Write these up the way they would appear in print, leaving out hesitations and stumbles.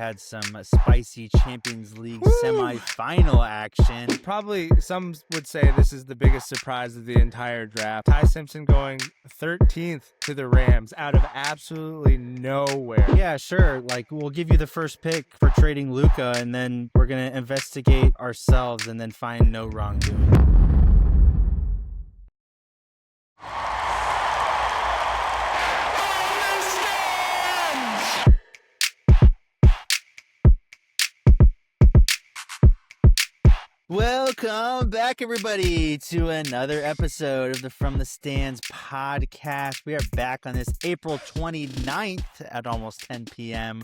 had some spicy Champions League semi-final action. Probably some would say this is the biggest surprise of the entire draft. Ty Simpson going 13th to the Rams out of absolutely nowhere. Yeah, sure. Like, we'll give you the first pick for trading Luka, and then we're going to investigate ourselves and then find no wrongdoing. Welcome back, everybody, to another episode of the From the Stands podcast. We are back on this April 29th at almost 10 p.m.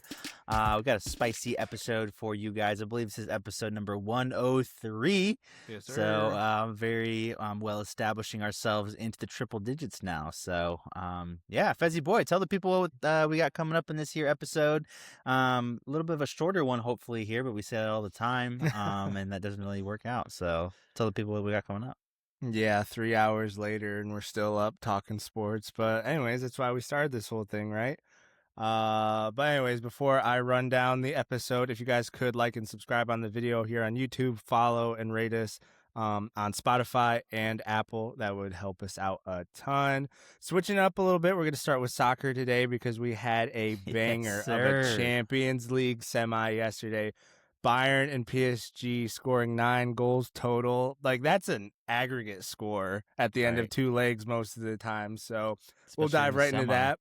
We got a spicy episode for you guys. I believe this is episode number 103. Yes, sir. So very well establishing ourselves into the triple digits now. So, yeah, Fezzy boy, tell the people what we got coming up in this here episode. A little bit of a shorter one, hopefully, here, but we say that all the time, and that doesn't really work out. So tell the people what we got coming up. Yeah, 3 hours later, and we're still up talking sports. But anyways, that's why we started this whole thing, right? But anyways, before I run down the episode, if you guys could like and subscribe on the video here on YouTube, follow and rate us on Spotify and Apple, that would help us out a ton. Switching up a little bit, we're going to start with soccer today because we had a banger of a Champions League semi yesterday. Bayern and PSG scoring 9 goals total. Like, that's an aggregate score at the end of 2 legs most of the time. So we'll dive right into that.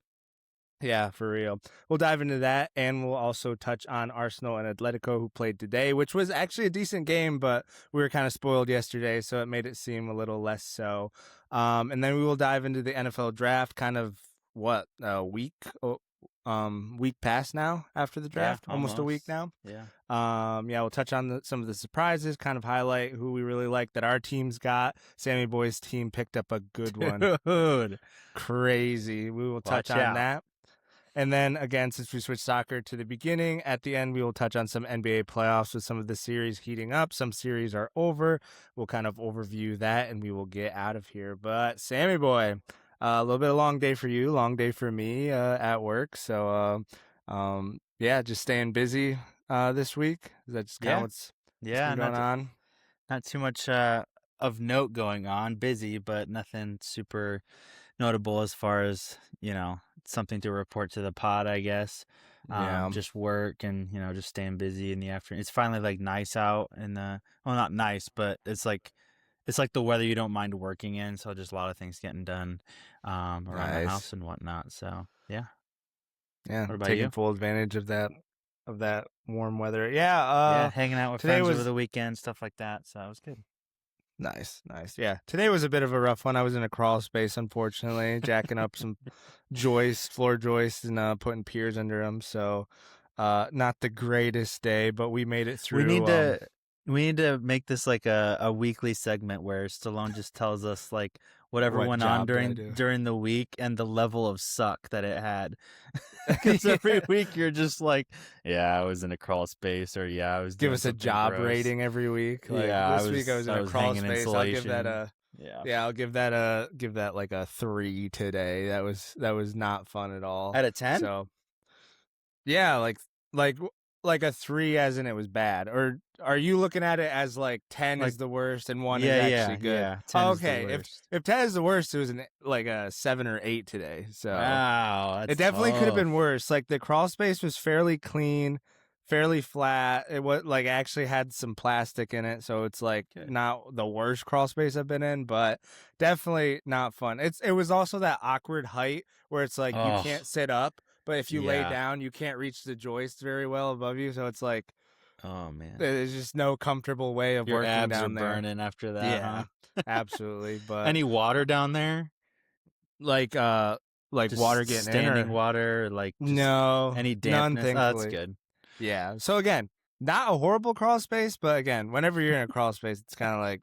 Yeah, for real. We'll dive into that, and we'll also touch on Arsenal and Atletico, who played today, which was actually a decent game, but we were kind of spoiled yesterday, so it made it seem a little less so. And then we will dive into the NFL draft, kind of, a week past now after the draft, almost a week now. Yeah. We'll touch on some of the surprises, kind of highlight who we really like that our teams got. Sammy Boy's team picked up a good one. Dude. Crazy. We will touch on that. And then, again, since we switched soccer to the beginning, at the end, we will touch on some NBA playoffs with some of the series heating up. Some series are over. We'll kind of overview that, and we will get out of here. But, Sammy Boy, a little bit of a long day for you, long day for me at work. So, just staying busy this week. Is that just kind of what's been going on? Not too much of note going on. Busy, but nothing super notable as far as, something to report to the pod, I guess. Just work and, just staying busy in the afternoon. It's finally like nice out not nice, but it's like the weather you don't mind working in. So just a lot of things getting done around the house and whatnot. So yeah. Yeah. What about taking you? full advantage of that warm weather. Hanging out with friends over the weekend, stuff like that. So it was good. Nice. Yeah. Today was a bit of a rough one. I was in a crawl space, unfortunately, jacking up some floor joists and putting piers under them. So not the greatest day, but we made it through. We need to make this like a weekly segment where Stallone just tells us like whatever went on during the week and the level of suck that it had. Because every week you're just like, I was in a crawl space, or I was give us a job rating every week. Like, this week I was in a crawl space. I'll give that I'll give that like a 3 today. That was not fun at all. At a 10? So like a 3 as in it was bad, or are you looking at it as like 10 is the worst and 1 is actually good? Yeah, 10 is the worst. If 10 is the worst, it was like a 7 or 8 today. So wow, it definitely could have been worse. Like, the crawl space was fairly clean, fairly flat. It was like actually had some plastic in it, so it's like not the worst crawl space I've been in, but definitely not fun. It was also that awkward height where it's like you can't sit up, but if you lay down, you can't reach the joist very well above you. So it's like, oh man, there's just no comfortable way of your working abs down are there. Burning after that. Yeah, absolutely. But any water down there? Like just water getting standing in, or water? Like no, any dampness? None, that's good. Yeah. So again, not a horrible crawl space, but again, whenever you're in a crawl space, it's kind of like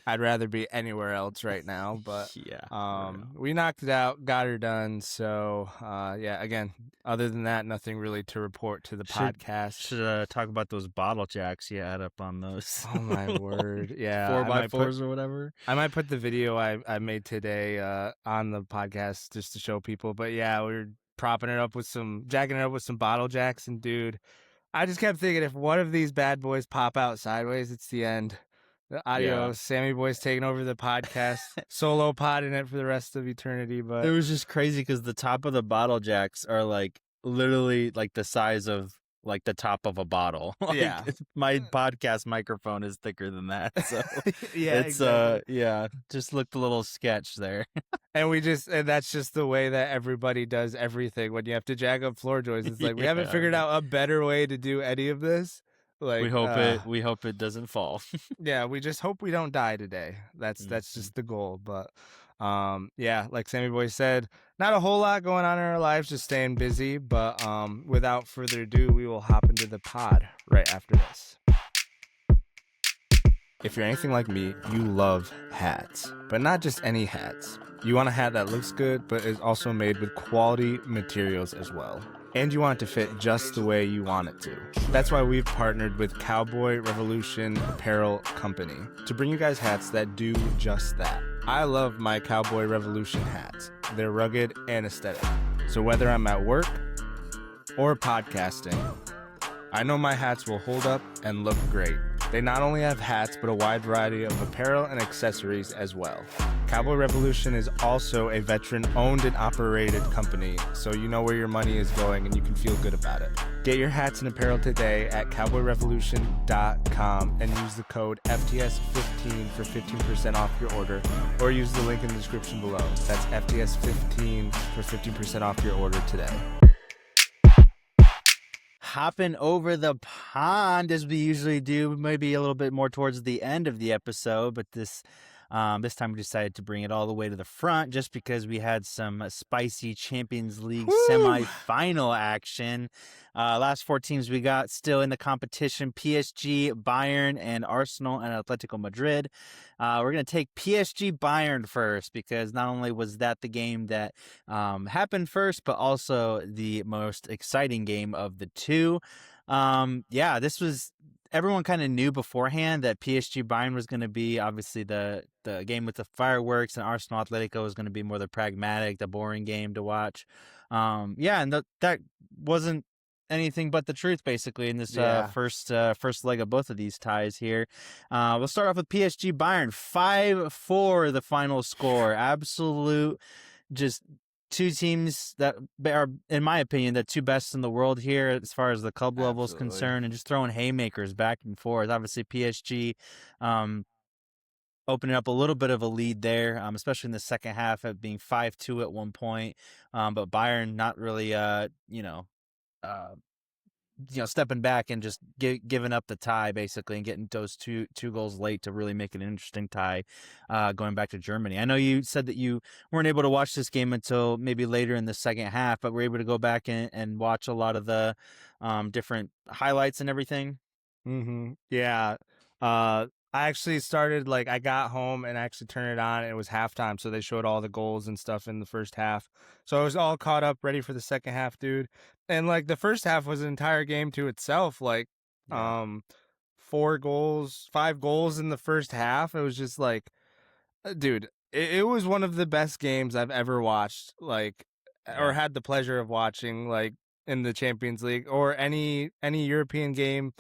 I'd rather be anywhere else right now. But we knocked it out, got her done. So again, other than that, nothing really to report to the podcast. Should talk about those bottle jacks you had up on those. Oh my word. Yeah. 4x4s or whatever. I might put the video I made today on the podcast just to show people. But yeah, we were jacking it up with some bottle jacks, and dude, I just kept thinking if one of these bad boys pop out sideways, it's the end. Yeah. Adios. Sammy Boy's taking over the podcast, solo pod in it for the rest of eternity. It But was just crazy because the top of the bottle jacks are like literally like the size of like the top of a bottle. yeah, My podcast microphone is thicker than that. So yeah, it's exactly. yeah, just looked a little sketch there. And that's just the way that everybody does everything when you have to jack up floor joists. It's like we haven't Yeah. figured out a better way to do any of this. We Like, hope it doesn't fall. yeah, we just hope we don't die today. That's Mhm. just the goal. But yeah, like Sammy Boy said, not a whole lot going on in our lives, just staying busy. But without further ado, we will hop into the pod right after this. If you're anything like me, you love hats, but not just any hats. You want a hat that looks good, but is also made with quality materials as well. And you want it to fit just the way you want it to. That's why we've partnered with Cowboy Revolution Apparel Company to bring you guys hats that do just that. I love my Cowboy Revolution hats. They're rugged and aesthetic. So whether I'm at work or podcasting, I know my hats will hold up and look great. They not only have hats, but a wide variety of apparel and accessories as well. Cowboy Revolution is also a veteran-owned and operated company, so you know where your money is going and you can feel good about it. Get your hats and apparel today at cowboyrevolution.com and use the code FTS15 for 15% off your order, or use the link in the description below. That's FTS15 for 15% off your order today. Hopping over the pond as we usually do, maybe a little bit more towards the end of the episode, but this time we decided to bring it all the way to the front just because we had some spicy Champions League semi-final action. Last four teams we got still in the competition: PSG, Bayern, and Arsenal and Atletico Madrid. We're going to take PSG Bayern first because not only was that the game that happened first, but also the most exciting game of the two. Yeah, this was... Everyone kind of knew beforehand that PSG Bayern was going to be obviously the game with the fireworks, and Arsenal Atletico was going to be more the pragmatic, the boring game to watch. Yeah, and that wasn't anything but the truth basically in this first leg of both of these ties here. We'll start off with PSG Bayern, 5-4 the final score. Absolute just two teams that are, in my opinion, the two best in the world here as far as the club level is concerned, and just throwing haymakers back and forth. Obviously, PSG opening up a little bit of a lead there, especially in the second half, of being 5-2 at one point. But Bayern not really, stepping back and just giving up the tie basically, and getting those two goals late to really make it an interesting tie going back to Germany. I know you said that you weren't able to watch this game until maybe later in the second half, but were able to go back and watch a lot of the different highlights and everything. Yeah. I actually started, like, I got home and actually turned it on, and it was halftime, so they showed all the goals and stuff in the first half. So I was all caught up, ready for the second half, dude. And like the first half was an entire game to itself. Like, Yeah. 5 goals in the first half. It was just like, dude, it was one of the best games I've ever watched, like, or Yeah. had the pleasure of watching, like, in the Champions League or any European game,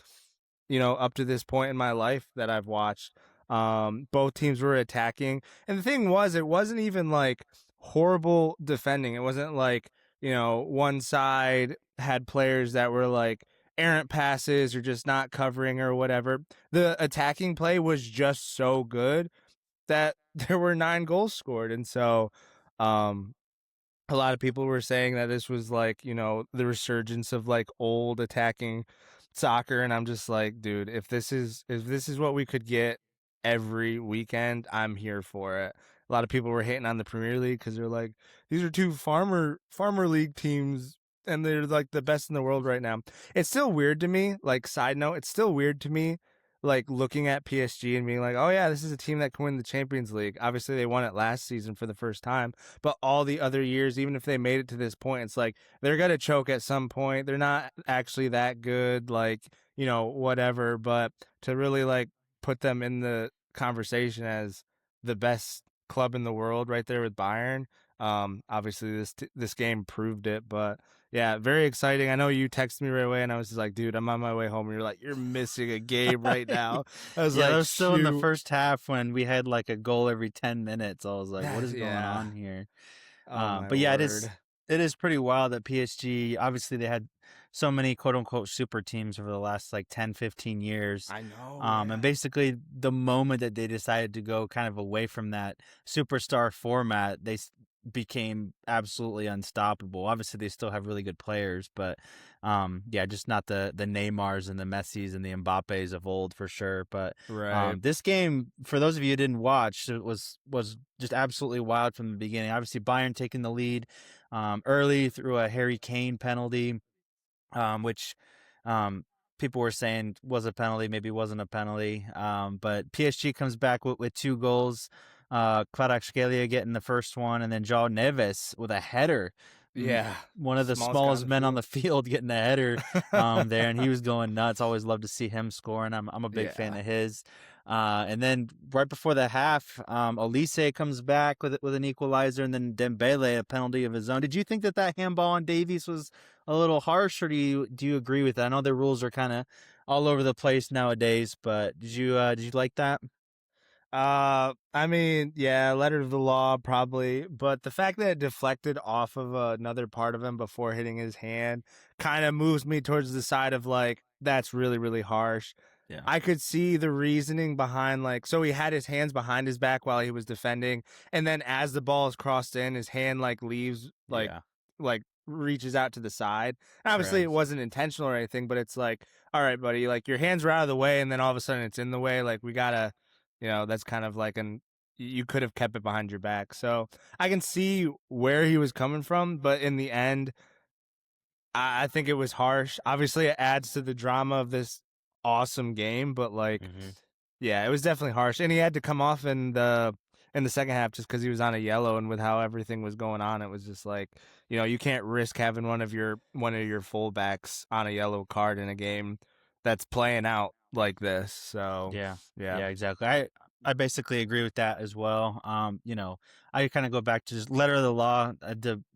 up to this point in my life that I've watched. Both teams were attacking. And the thing was, it wasn't even like horrible defending. It wasn't like, one side had players that were like errant passes or just not covering or whatever. The attacking play was just so good that there were 9 goals scored. And so, a lot of people were saying that this was like, the resurgence of like old attacking soccer, and I'm just like, dude, if this is what we could get every weekend, I'm here for it. A lot of people were hating on the Premier League because they're like, these are two farmer league teams and they're like the best in the world right now. It's still weird to me, like, side note, it's still weird to me, like, looking at PSG and being like, oh yeah, this is a team that can win the Champions League. Obviously they won it last season for the first time, but all the other years, even if they made it to this point, it's like they're going to choke at some point. They're not actually that good, like, whatever. But to really like put them in the conversation as the best club in the world right there with Bayern, obviously this game proved it. But Yeah, very exciting. I know you texted me right away, and I was just like, dude, I'm on my way home. And you're like, you're missing a game right now. I was Yeah, that like, was still in the shoot. first half when we had like a goal every 10 minutes. I was like, what is going Yeah. on here? Oh my But yeah, word. it is pretty wild that PSG, obviously they had so many quote unquote super teams over the last like 10, 15 years. I know, And man. basically the moment that they decided to go kind of away from that superstar format, became absolutely unstoppable. Obviously they still have really good players, but yeah, just not the Neymars and the Messis and the Mbappes of old for sure. But Right. this game, for those of you who didn't watch, it was just absolutely wild from the beginning. Obviously, Bayern taking the lead early through a Harry Kane penalty, which um, people were saying was a penalty, maybe wasn't a penalty. But PSG comes back with two goals. Kvaratskhelia getting the first one, and then João Neves with a header. Yeah. One of the Smallest guy on smallest the men on field. the field getting a header there, and he was going nuts. Always love to see him scoring. I'm a big fan Yeah. of his. And then right before the half, Olise comes back with an equalizer, and then Dembele a penalty of his own. Did you think that handball on Davies was a little harsh, or do you agree with that? I know the rules are kind of all over the place nowadays, but did you like that? I mean, yeah, letter of the law probably, but the fact that it deflected off of another part of him before hitting his hand kind of moves me towards the side of like that's really really harsh. Yeah, I could see the reasoning behind like so he had his hands behind his back while he was defending, and then as the ball is crossed in, his hand like leaves yeah, like reaches out to the side. And obviously, right. it wasn't intentional or anything, but it's like, all right, buddy, like your hands were out of the way, and then all of a sudden it's in the way. Like we gotta, that's kind of like an you could have kept it behind your back. So I can see where he was coming from, but in the end, I think it was harsh. Obviously, it adds to the drama of this awesome game, but like, Hmm. yeah, it was definitely harsh, and he had to come off in the second half just because he was on a yellow, and with how everything was going on, it was just like, you can't risk having one of your fullbacks on a yellow card in a game that's playing out like this. So, Yeah. yeah. Yeah, exactly. I basically agree with that as well. I kind of go back to just letter of the law.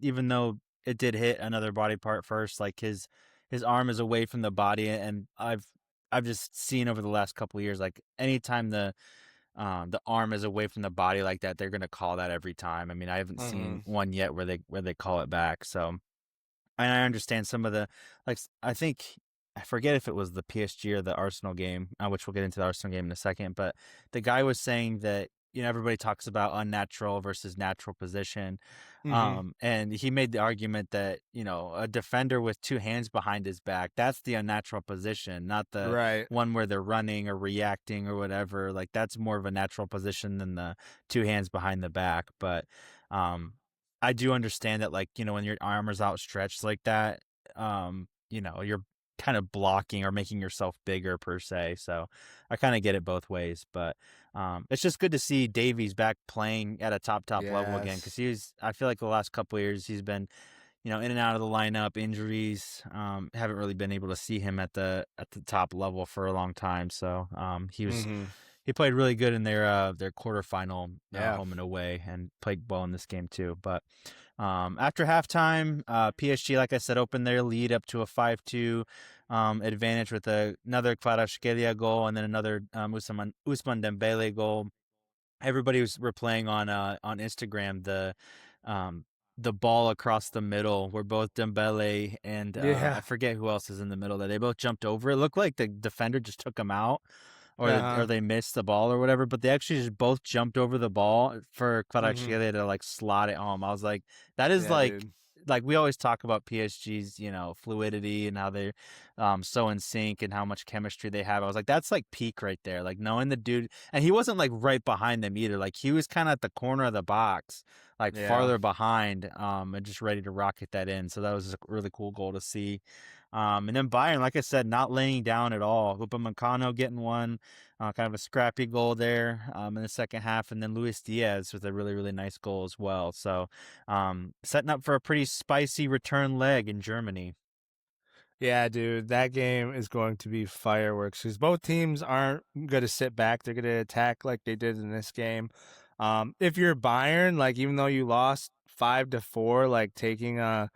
Even though it did hit another body part first, like his arm is away from the body, and I've just seen over the last couple of years, like anytime the arm is away from the body like that, they're gonna call that every time. I mean, I haven't seen Hmm. one yet where they call it back. So and I understand some of the I think I forget if it was the PSG or the Arsenal game, which we'll get into the Arsenal game in a second. But the guy was saying that everybody talks about unnatural versus natural position, Hmm. and he made the argument that a defender with two hands behind his back, that's the unnatural position, not the Right. one where they're running or reacting or whatever. Like that's more of a natural position than the two hands behind the back. But um, I do understand that, like, when your arm is outstretched like that, you're kind of blocking or making yourself bigger per se. So I kind of get it both ways, but it's just good to see Davies back playing at a top level again because Yes. I feel like the last couple of years he's been, in and out of the lineup, injuries. Haven't really been able to see him at the top level for a long time. So Hmm. he played really good in their quarterfinal Yeah. home and away, and played well in this game too. But after halftime, PSG, like I said, opened their lead up to a 5-2 advantage with another Kvaratskhelia goal and then another Ousmane Dembele goal. Everybody was replaying on Instagram um, the ball across the middle where both Dembele and I Yeah. forget who else is in the middle there. They both jumped over. It looked like the defender just took them out, or Uh-huh. they missed the ball or whatever. But they actually just both jumped over the ball for Hmm. Kvaratskhelia to like slot it home. I was like, that is Yeah, dude. like we always talk about PSG's fluidity and how they're so in sync and how much chemistry they have. I was like, that's like peak right there. Like knowing the dude, and he wasn't like right behind them either. Like he was kind of at the corner of the box, like Yeah. farther behind, and just ready to rocket that in. So that was a really cool goal to see. And then Bayern, like I said, not laying down at all. Upamecano getting one, kind of a scrappy goal there in the second half, and then Luis Diaz with a really really nice goal as well. So setting up for a pretty spicy return leg in Germany. Yeah, dude, that game is going to be fireworks because both teams aren't going to sit back. They're going to attack like they did in this game. If you're Bayern, like even though you lost 5-4, like taking a,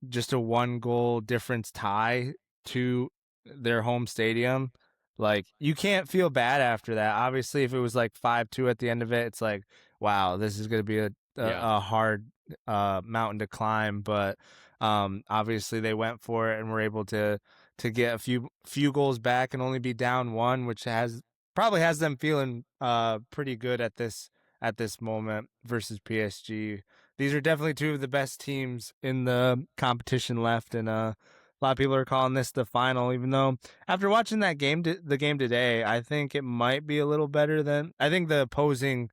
just a 1-goal difference tie to their home stadium, like you can't feel bad after that. Obviously, if it was like 5-2 at the end of it, it's like, wow, this is going to be Yeah. a hard mountain to climb. But obviously, they went for it and were able to get a few goals back and only be down one, which probably has them feeling pretty good at this moment versus PSG. These are definitely two of the best teams in the competition left, and a lot of people are calling this the final. Even though after watching that game, the game today, I think it might be a little better than I think the opposing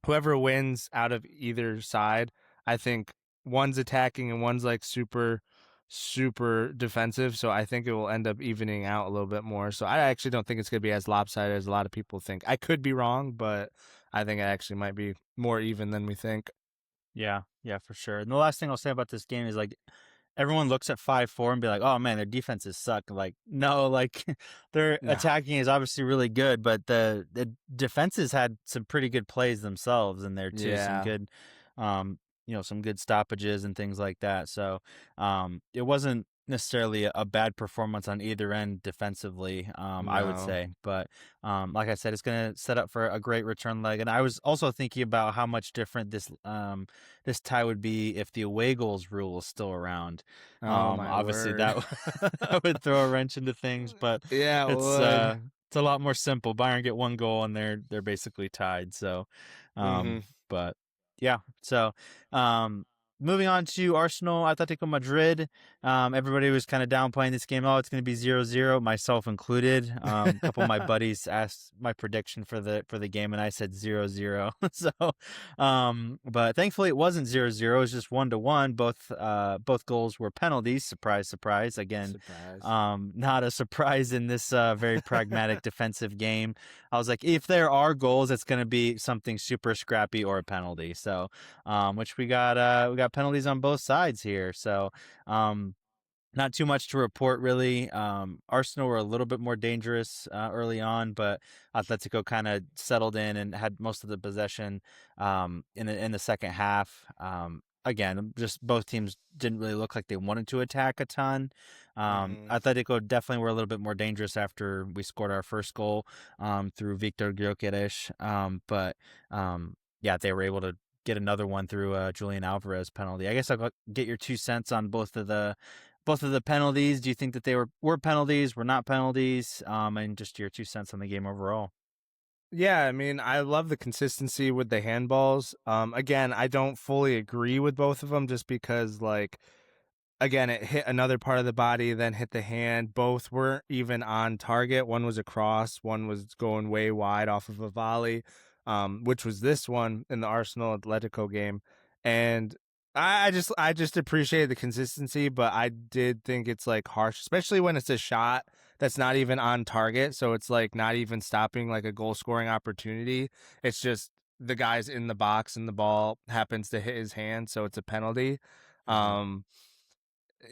whoever wins out of either side. I think one's attacking and one's like super defensive, so I think it will end up evening out a little bit more. So I actually don't think it's going to be as lopsided as a lot of people think. I could be wrong, but I think it actually might be more even than we think. Yeah, yeah, for sure. And the last thing I'll say about this game is like everyone looks at 5-4 and be like, "Oh man, their defenses suck." Like, no, like their No. attacking is obviously really good, but the defenses had some pretty good plays themselves in there too. Some Yeah. good, some good stoppages and things like that. So, it wasn't necessarily a bad performance on either end defensively, I would No. say. But like I said, it's going to set up for a great return leg. And I was also thinking about how much different this tie would be if the away goals rule was still around. Oh my Obviously word. that would throw a wrench into things, but Yeah, it it's would. uh it's a lot more simple. Bayern get one goal and they're basically tied. So, Mhm. but yeah. So, um, moving on to Arsenal, Atletico Madrid. Everybody was kind of downplaying this game. Oh, it's going to be 0-0, myself included. A couple of my buddies asked my prediction for the game, and I said 0-0. So, but thankfully it wasn't 0-0. It was just 1-1. Both goals were penalties. Surprise, surprise. Again, Surprise. not a surprise in this very pragmatic defensive game. I was like, if there are goals, it's going to be something super scrappy or a penalty. So, which we got penalties on both sides here. So, not too much to report, really. Arsenal were a little bit more dangerous early on, but Atletico kind of settled in and had most of the possession in the second half. Again, just both teams didn't really look like they wanted to attack a ton. Mhm. Atletico definitely were a little bit more dangerous after we scored our first goal through Victor Gyökeres. But yeah, they were able to get another one through Julian Alvarez penalty. I guess I'll get your 2 cents on both of the penalties. Do you think that they were penalties, were not penalties? And just your 2 cents on the game overall. Yeah, I mean, I love the consistency with the handballs. Again, I don't fully agree with both of them just because, like, again, it hit another part of the body, then hit the hand. Both weren't even on target. One was a cross, one was going way wide off of a volley, which was this one in the Arsenal Atletico game. And I just appreciate the consistency, but I did think it's like harsh, especially when it's a shot that's not even on target. So it's like not even stopping like a goal scoring opportunity. It's just the guy's in the box and the ball happens to hit his hand, so it's a penalty. Mm-hmm. Um,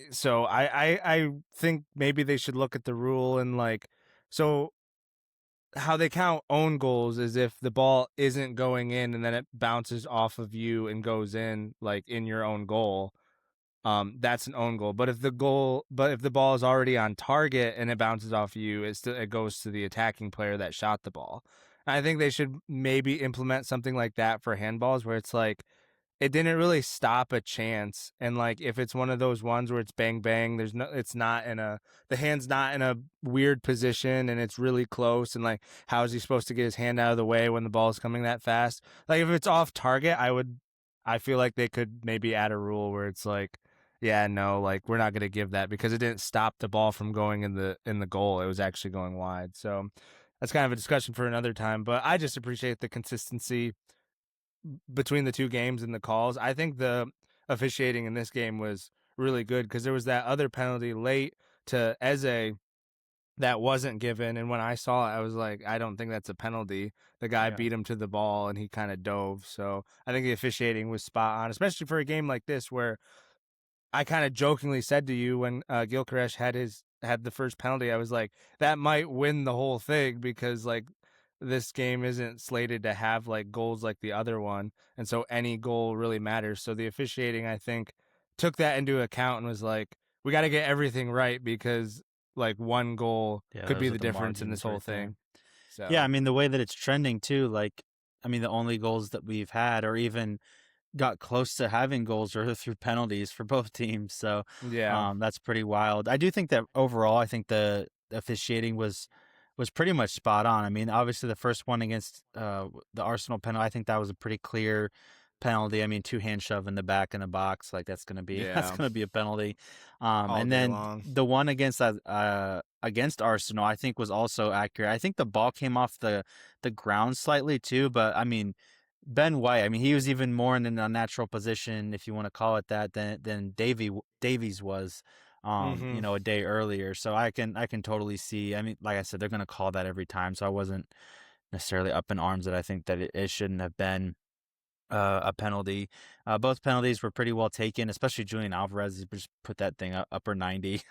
so I think maybe they should look at the rule and like so how they count own goals is if the ball isn't going in and then it bounces off of you and goes in like in your own goal, that's an own goal. But if the ball is already on target and it bounces off you, it goes to the attacking player that shot the ball. I think they should maybe implement something like that for handballs where it's like it didn't really stop a chance. And like if it's one of those ones where it's bang bang, it's not in a the hand's not in a weird position and it's really close and like how is he supposed to get his hand out of the way when the ball is coming that fast? Like if it's off target, I feel like they could maybe add a rule where it's like, yeah, no, like we're not gonna give that because it didn't stop the ball from going in the goal. It was actually going wide. So that's kind of a discussion for another time. But I just appreciate the consistency between the two games and the calls. I think the officiating in this game was really good because there was that other penalty late to Eze that wasn't given. And when I saw it, I was like, I don't think that's a penalty. The guy Yeah. beat him to the ball and he kind of dove. So I think the officiating was spot on, especially for a game like this where I kind of jokingly said to you when Gilchrist had the first penalty, I was like, that might win the whole thing because like this game isn't slated to have like goals like the other one, and so any goal really matters. So the officiating, I think, took that into account and was like, we got to get everything right because like one goal Yeah, could be those are the the difference in this margins whole right there. thing. Yeah, I So mean the way that it's trending too, like I mean the only goals that we've had or even got close to having goals are through penalties for both teams. So yeah, that's pretty wild. I do think that overall I think the officiating was pretty much spot on. I mean, obviously the first one against the Arsenal penalty, I think that was a pretty clear penalty. I mean, two hand shove in the back in the box, like that's gonna be that's yeah, gonna be a penalty. all And day then long. the one against Arsenal, I think was also accurate. I think the ball came off the ground slightly too, but I mean. Ben White, I mean, he was even more in an unnatural position, if you want to call it that, than Davies was, Mm-hmm. a day earlier. So I can totally see. I mean, like I said, they're gonna call that every time. So I wasn't necessarily up in arms that I think that it shouldn't have been a penalty. Both penalties were pretty well taken, especially Julian Alvarez. He just put that thing up, upper 90.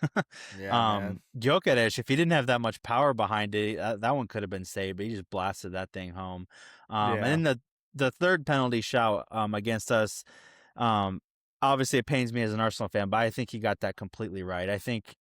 Yeah, man. Jokic, if he didn't have that much power behind it, that one could have been saved, but he just blasted that thing home. And Yeah. then the third penalty shout against us, um, obviously it pains me as an Arsenal fan, but I think he got that completely right. I think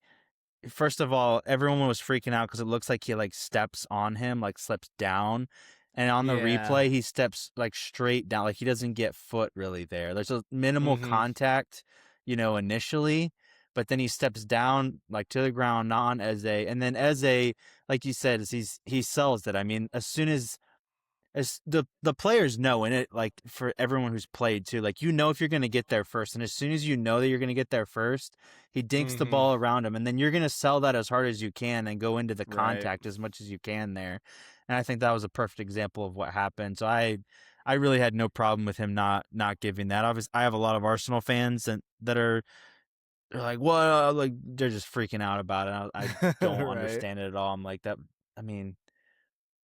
first of all, everyone was freaking out because it looks like he like steps on him, like slips down. And on the Yeah. replay, he steps like straight down, like he doesn't get foot really there. There's a minimal Mm-hmm. contact, initially, but then he steps down like to the ground, not on Eze. And then Eze, like you said, he sells it. I mean, as the players know in it, like for everyone who's played too, like if you're gonna get there first, and as soon as you know that you're gonna get there first, he dinks the Mm-hmm. ball around him, and then you're gonna sell that as hard as you can and go into the Right. contact as much as you can there. And I think that was a perfect example of what happened. So I really had no problem with him not giving that. Obviously, I have a lot of Arsenal fans that are they're like, what? Like they're just freaking out about it. I don't Right. understand it at all. I'm like that. I mean,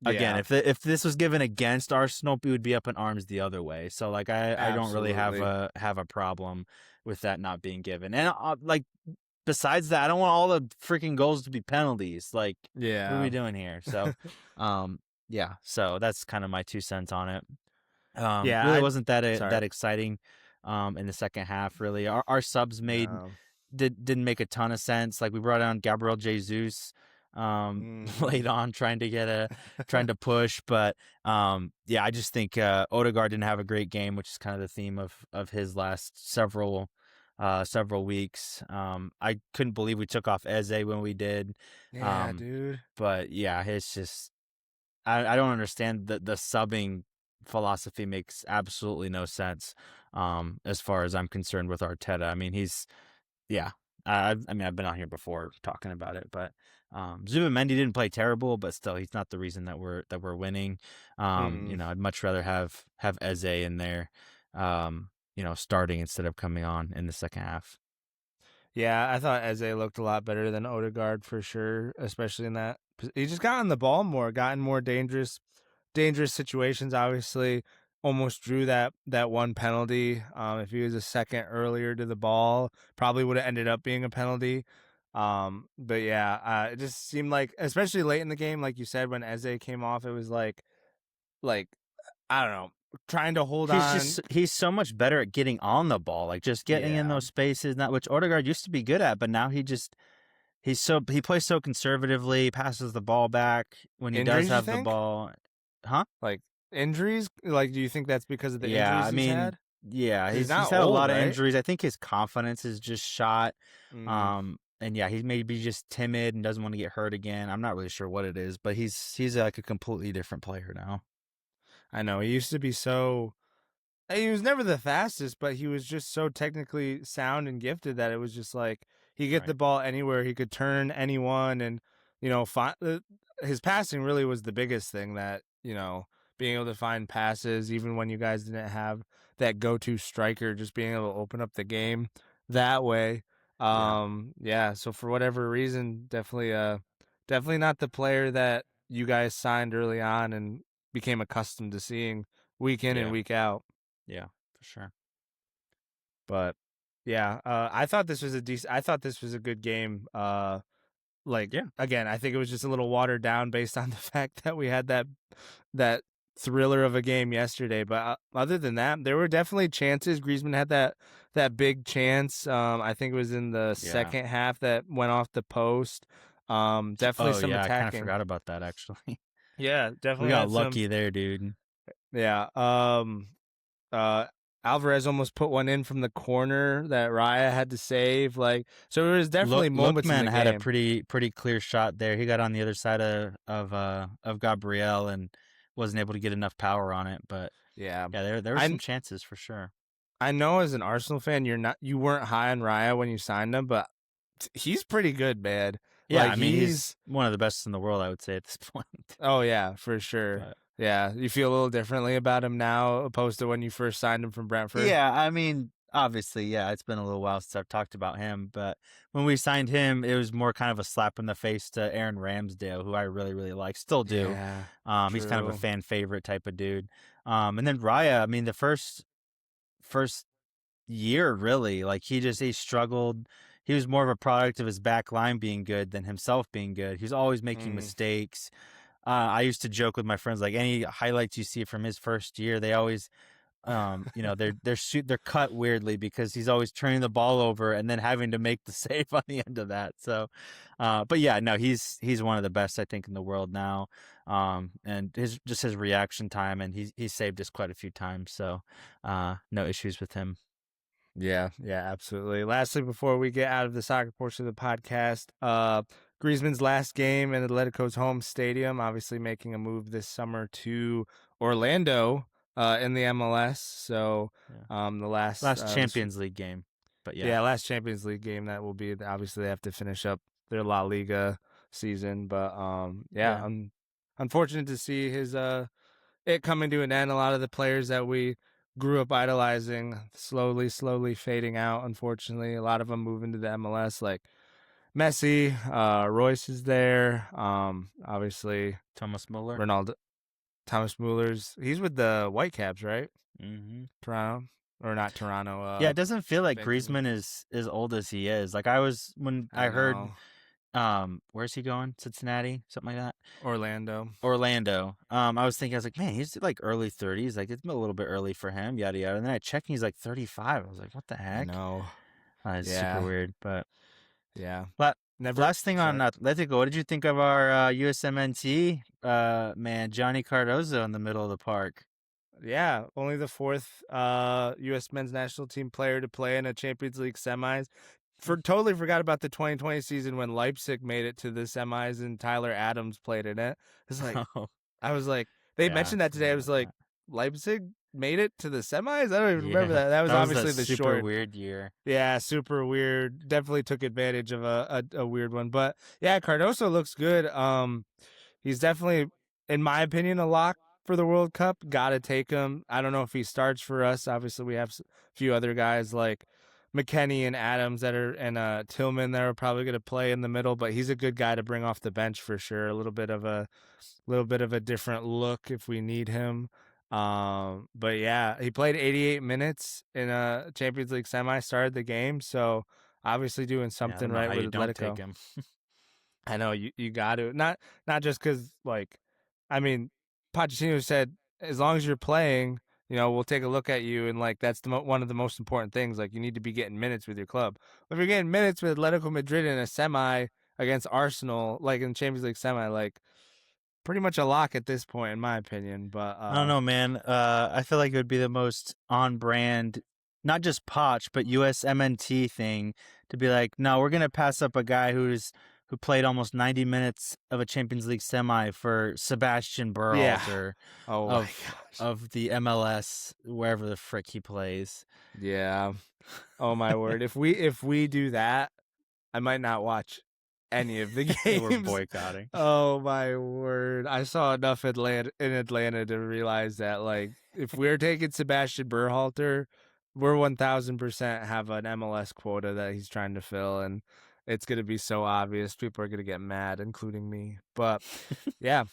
again, Yeah. if this was given against Arsenal, we would be up in arms the other way. So like I don't really Absolutely. have a problem with that not being given. And like besides that, I don't want all the freaking goals to be penalties. Like what are we Yeah. doing here? So um yeah, so that's kind of my 2 cents on it. Yeah. Really I. wasn't that Sorry. exciting in the second half really. Our subs No. didn't make a ton of sense. Like we brought on Gabriel Jesus Mm-hmm. late on trying to push, but yeah, I just think Odegaard didn't have a great game, which is kind of the theme of his last several weeks. I couldn't believe we took off Eze when we did. Yeah, Um dude. but yeah, it's just I don't understand the subbing philosophy makes absolutely no sense as far as I'm concerned with Arteta. I mean, yeah. I mean, I've been on here before talking about it, but Zubimendi didn't play terrible, but still, he's not the reason that we're winning. Mm. I'd much rather have Eze in there, starting instead of coming on in the second half. Yeah, I thought Eze looked a lot better than Odegaard for sure, especially in that. He just got on the ball more, got in more dangerous situations. Obviously, almost drew that one penalty. If he was a second earlier to the ball, probably would have ended up being a penalty. But yeah, it just seemed like, especially late in the game, like you said, when Eze came off, it was like I don't know, trying to hold on. He's so much better at getting on the ball, like just getting in Yeah, those spaces, not which Odegaard used to be good at, but now he plays so conservatively, passes the ball back when he does injuries. You have the think? ball. Huh? Like injuries? Like, do you think that's because of the Yeah, injuries I he's mean, had? yeah, Because he's he's not had a old, lot of right? injuries. I think his confidence is just shot. Mm, And yeah, he's maybe just timid and doesn't want to get hurt again. I'm not really sure what it is, but he's like a completely different player now. I know. He used to be so. He was never the fastest, but he was just so technically sound and gifted that it was just like he get the Right. ball anywhere, he could turn anyone, and his passing really was the biggest thing that being able to find passes, even when you guys didn't have that go-to striker, just being able to open up the game that way. Yeah. Yeah. So for whatever reason, definitely not the player that you guys signed early on and became accustomed to seeing week in and Yeah. week out. Yeah, for sure. But Yeah, I thought this was a decent. I thought this was a good game. Like yeah. again, I think it was just a little watered down based on the fact that we had that thriller of a game yesterday. But other than that, there were definitely chances. Griezmann had that big chance. I think it was in the second half that went off the post. Definitely Oh some yeah, I kind of attacking. forgot about that actually. Yeah, We definitely got had some. lucky there, dude. Yeah. Uh, Alvarez almost put one in from the corner that Raya had to save. Like, so there was definitely moments in Lookman the had a game. pretty clear shot there. He got on the other side of Gabriel and wasn't able to get enough power on it. But Yeah, yeah, there were some I chances for sure. I know as an Arsenal fan, you weren't high on Raya when you signed him, but he's pretty good, man. Yeah, Like I mean he's one of the best in the world, I would say at this point. oh yeah, for sure. But Yeah, you feel a little differently about him now opposed to when you first signed him from Brentford. yeah, I mean, obviously, yeah, it's been a little while since I've talked about him, but when we signed him, it was more kind of a slap in the face to Aaron Ramsdale, who I really, really like, still do. Yeah, He's kind of a true. fan favorite type of dude. And then Raya, I mean, the first year, really, like he struggled. He was more of a product of his back line being good than himself being good. He was always making Mm. mistakes. I used to joke with my friends, like any highlights you see from his first year, they always they're cut weirdly because he's always turning the ball over and then having to make the save on the end of that. So, but yeah, no, he's one of the best I think in the world now. And his reaction time, and he's saved us quite a few times. So, no issues with him. Yeah, yeah, absolutely. Lastly, before we get out of the soccer portion of the podcast, Griezmann's last game in Atletico's home stadium, obviously making a move this summer to Orlando in the MLS. So Yeah. the last Last Champions League game, but yeah, last Champions League game that will be obviously they have to finish up their La Liga season, but yeah, yeah. I'm unfortunate to see his it coming to an end. A lot of the players that we grew up idolizing slowly fading out, unfortunately. A lot of them moving to the MLS, like Messi, Royce is there. Obviously Thomas Muller. Ronaldo, Thomas Muller's he's with the Whitecaps, right? Mm-hmm. Toronto. Or not Toronto, Yeah, it doesn't feel like Vancouver. Griezmann is as old as he is. Like I was when I I heard, know. where's he going? Cincinnati, something like that. Orlando. Orlando. I was thinking, I was like, man, he's like early 30s. Like it's a little bit early for him. Yada yada. And then I checked, and he's like 35. I was like, what the I heck? know. It's super Yeah. weird. But Yeah. la- Never last thing on sorry. Atletico, what did you think of our USMNT man Johnny Cardozo in the middle of the park? Yeah, only the fourth US men's national team player to play in a Champions League semis. Totally forgot about the 2020 season when Leipzig made it to the semis and Tyler Adams played in it. It's like Oh, I was like they yeah, mentioned that today. forgot I was about like that. Leipzig made it to the semis? I don't even remember Yeah, that. That was that was a obviously the super short. weird year. Yeah, super weird. Definitely took advantage of a weird one. But yeah, Cardoso looks good. He's definitely, in my opinion, a lock for the World Cup. Gotta take him. I don't know if he starts for us. Obviously, we have a few other guys like McKennie and Adams that are, and Tillman that are probably gonna play in the middle. But he's a good guy to bring off the bench for sure. A little bit of a different look if we need him. But yeah, he played 88 minutes in a Champions League semi, started the game, so obviously doing Yeah, I something don't know right how you with don't take Atletico. him. I know you got to not just because like, I mean, Pochettino said as long as you're playing, we'll take a look at you, and like that's one of the most important things. Like you need to be getting minutes with your club. If you're getting minutes with Atletico Madrid in a semi against Arsenal, like in Champions League semi, like pretty much a lock at this point, in my opinion. But I don't know, man. I feel like it would be the most on brand, not just Poch, but USMNT thing to be like, no, we're gonna pass up a guy who played almost 90 minutes of a Champions League semi for Sebastian yeah. Berhalter Oh my of gosh. of the MLS, wherever the frick he plays. Yeah. Oh my word. If we do that, I might not watch any of the We're games. boycotting. Oh my word. I saw enough in Atlanta to realize that like if we're taking Sebastian Berhalter, we're 1000% have an MLS quota that he's trying to fill, and it's going to be so obvious. People are going to get mad, including me. But yeah.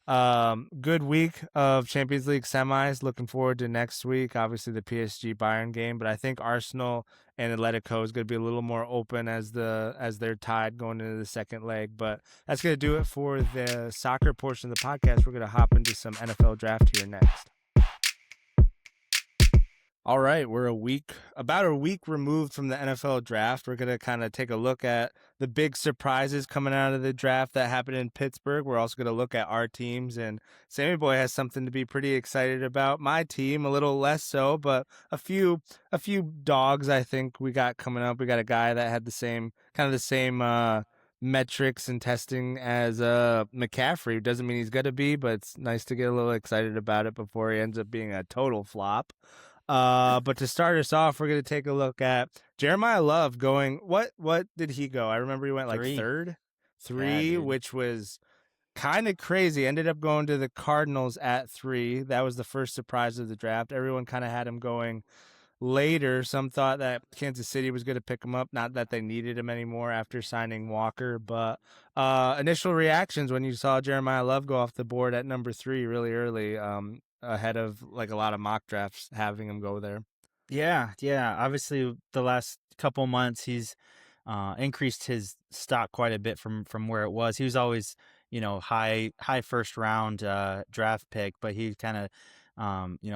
Good week of Champions League semis. Looking forward to next week. Obviously, the PSG Bayern game, but I think Arsenal and Atletico is going to be a little more open as they're tied going into the second leg. But that's going to do it for the soccer portion of the podcast. We're going to hop into some NFL draft here next. All right, we're about a week removed from the NFL draft. We're going to kind of take a look at the big surprises coming out of the draft that happened in Pittsburgh. We're also going to look at our teams, and Sammy Boy has something to be pretty excited about. My team, a little less so, but a few dogs I think we got coming up. We got a guy that had the same metrics and testing as McCaffrey. Doesn't mean he's going to be, but it's nice to get a little excited about it before he ends up being a total flop. But to start us off, we're going to take a look at Jeremiah Love going, what did he go? I remember he went like three, Yeah, which was kind of crazy. Ended up going to the Cardinals at 3. That was the first surprise of the draft. Everyone kind of had him going later. Some thought that Kansas City was going to pick him up, not that they needed him anymore after signing Walker, but initial reactions when you saw Jeremiah Love go off the board at number 3 really early, ahead of like a lot of mock drafts having him go there. Yeah. Obviously, the last couple months, he's increased his stock quite a bit from where it was. He was always, high first round draft pick, but he kind of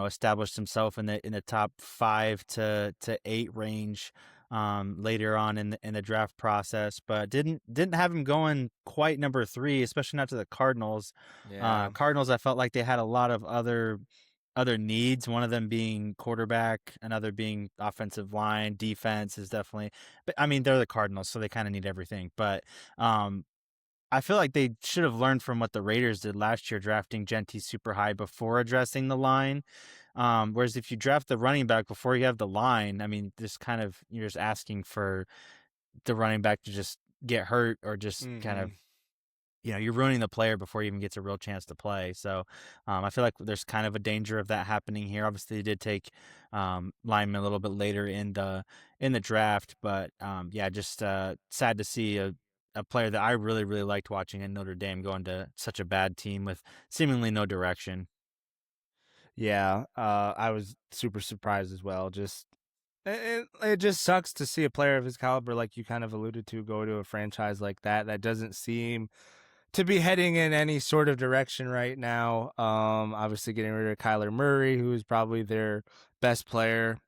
established himself in the top 5 to 8 range later on in the draft process, but didn't have him going quite number 3, especially not to the Cardinals. Yeah. Cardinals, I felt like they had a lot of other needs, one of them being quarterback, another being offensive line. Defense is definitely, but I mean, they're the Cardinals, so they kind of need everything. But I feel like they should have learned from what the Raiders did last year, drafting Genty super high before addressing the line. Whereas if you draft the running back before you have the line, I mean, you're just asking for the running back to just get hurt or just kind of, you're ruining the player before he even gets a real chance to play. So I feel like there's kind of a danger of that happening here. Obviously, they did take linemen a little bit later in the draft, but just sad to see a player that I really, really liked watching in Notre Dame going to such a bad team with seemingly no direction. Yeah, I was super surprised as well. Just it just sucks to see a player of his caliber, like you kind of alluded to, go to a franchise like that doesn't seem to be heading in any sort of direction right now. Obviously getting rid of Kyler Murray, who is probably their best player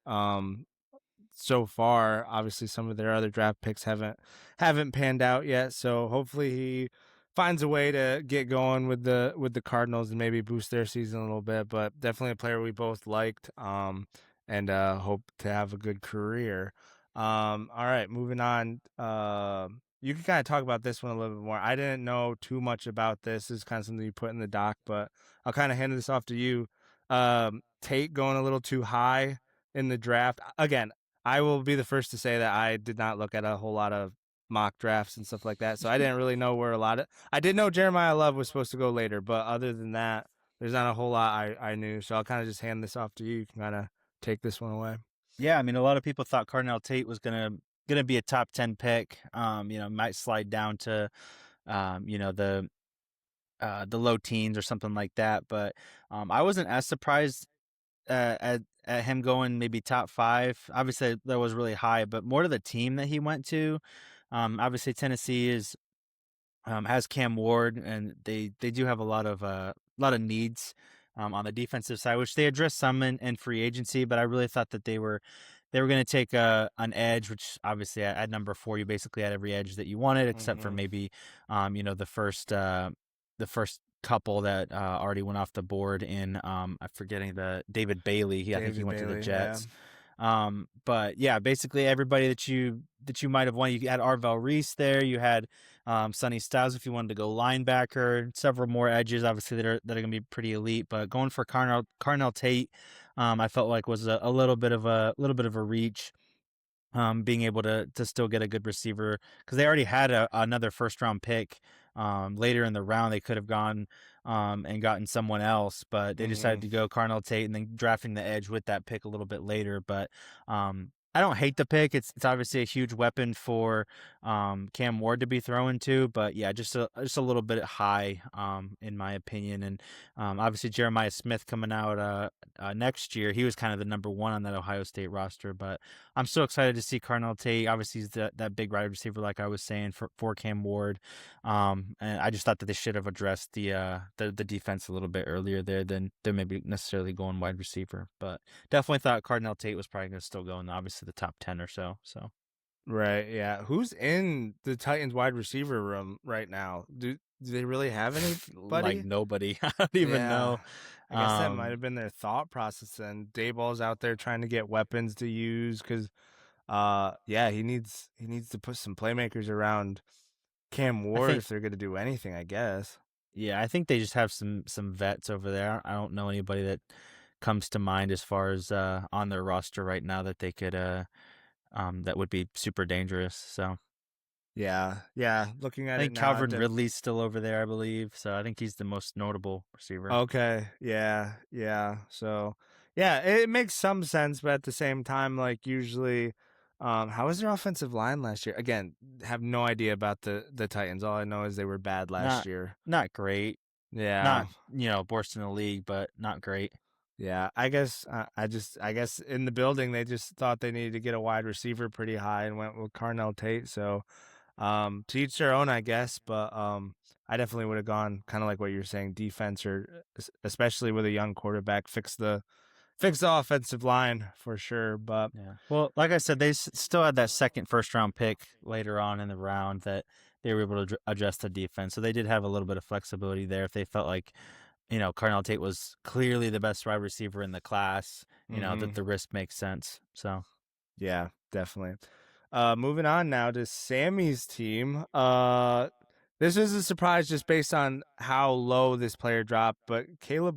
so far. Obviously some of their other draft picks haven't panned out yet, so hopefully he finds a way to get going with the Cardinals and maybe boost their season a little bit. But definitely a player we both liked, and hope to have a good career. All right, moving on. You can kind of talk about this one a little bit more. I didn't know too much about this. This is kind of something you put in the doc, but I'll kind of hand this off to you. Tate going a little too high in the draft. Again, I will be the first to say that I did not look at a whole lot of mock drafts and stuff like that, so I didn't really know where a lot of. I did know Jeremiah Love was supposed to go later, but other than that, there's not a whole lot I knew. So I'll kind of just hand this off to you. You can kind of take this one away. Yeah, I mean, a lot of people thought Cardinal Tate was gonna be a top 10 pick. Might slide down to the low teens or something like that. But I wasn't as surprised at him going maybe top 5. Obviously, that was really high, but more to the team that he went to. Obviously, Tennessee has Cam Ward, and they do have a lot of needs on the defensive side, which they addressed some in free agency. But I really thought that they were going to take an edge, which obviously at number 4 you basically had every edge that you wanted, except for maybe the first couple that already went off the board in I'm forgetting the David Bailey. I think he went to the Jets. Yeah. But yeah, basically everybody that you might have won. You had Arvell Reese there. You had Sonny Styles if you wanted to go linebacker. Several more edges, obviously that are going to be pretty elite. But going for Carnell Tate, I felt like was a little bit of a reach. Being able to still get a good receiver, because they already had another first round pick later in the round. They could have gone and gotten someone else, but they decided to go Carnell Tate and then drafting the edge with that pick a little bit later. But I don't hate the pick. It's obviously a huge weapon for Cam Ward to be throwing to, but yeah, just a little bit high in my opinion. And obviously Jeremiah Smith coming out next year, he was kind of the number one on that Ohio State roster. But I'm so excited to see Carnell Tate. Obviously, he's that big wide receiver, like I was saying for Cam Ward. And I just thought that they should have addressed the defense a little bit earlier there than maybe necessarily going wide receiver, but. Definitely thought Cardinal Tate was probably going to still go in obviously the top 10 or so. So Right, yeah. Who's in the Titans wide receiver room right now? Do they really have like anybody? nobody. I don't even Yeah. know. I guess that might Um, have been their thought process then. Dayball's out there trying to get weapons to use because yeah, he needs to put some playmakers around Cam I Ward think if they're gonna do anything, I guess. yeah, I think they just have some vets over there. I don't know anybody that comes to mind as far as on their roster right now that they could that would be super dangerous. So Yeah, yeah. Looking I at it think now, Calvin Ridley's still over there, I believe. So I think he's the most notable receiver. okay, yeah, yeah. So, yeah, it makes some sense, but at the same time, like usually, how was their offensive line last year? Again, have no idea about the Titans. All I know is they were bad last Not year. not great. Yeah, Not, worst in the league, but not great. yeah. I guess I guess in the building they just thought they needed to get a wide receiver pretty high and went with Carnell Tate. So, to each their own, I guess. But I definitely would have gone kind of like what you're saying, defense or especially with a young quarterback, fix the offensive line for sure. But Yeah. Well, like I said, they still had that second first round pick later on in the round that they were able to adjust the defense. So they did have a little bit of flexibility there if they felt like, Carnell Tate was clearly the best wide receiver in the class, that the risk makes sense. So yeah, definitely. Moving on now to Sammy's team. This was a surprise just based on how low this player dropped, but Caleb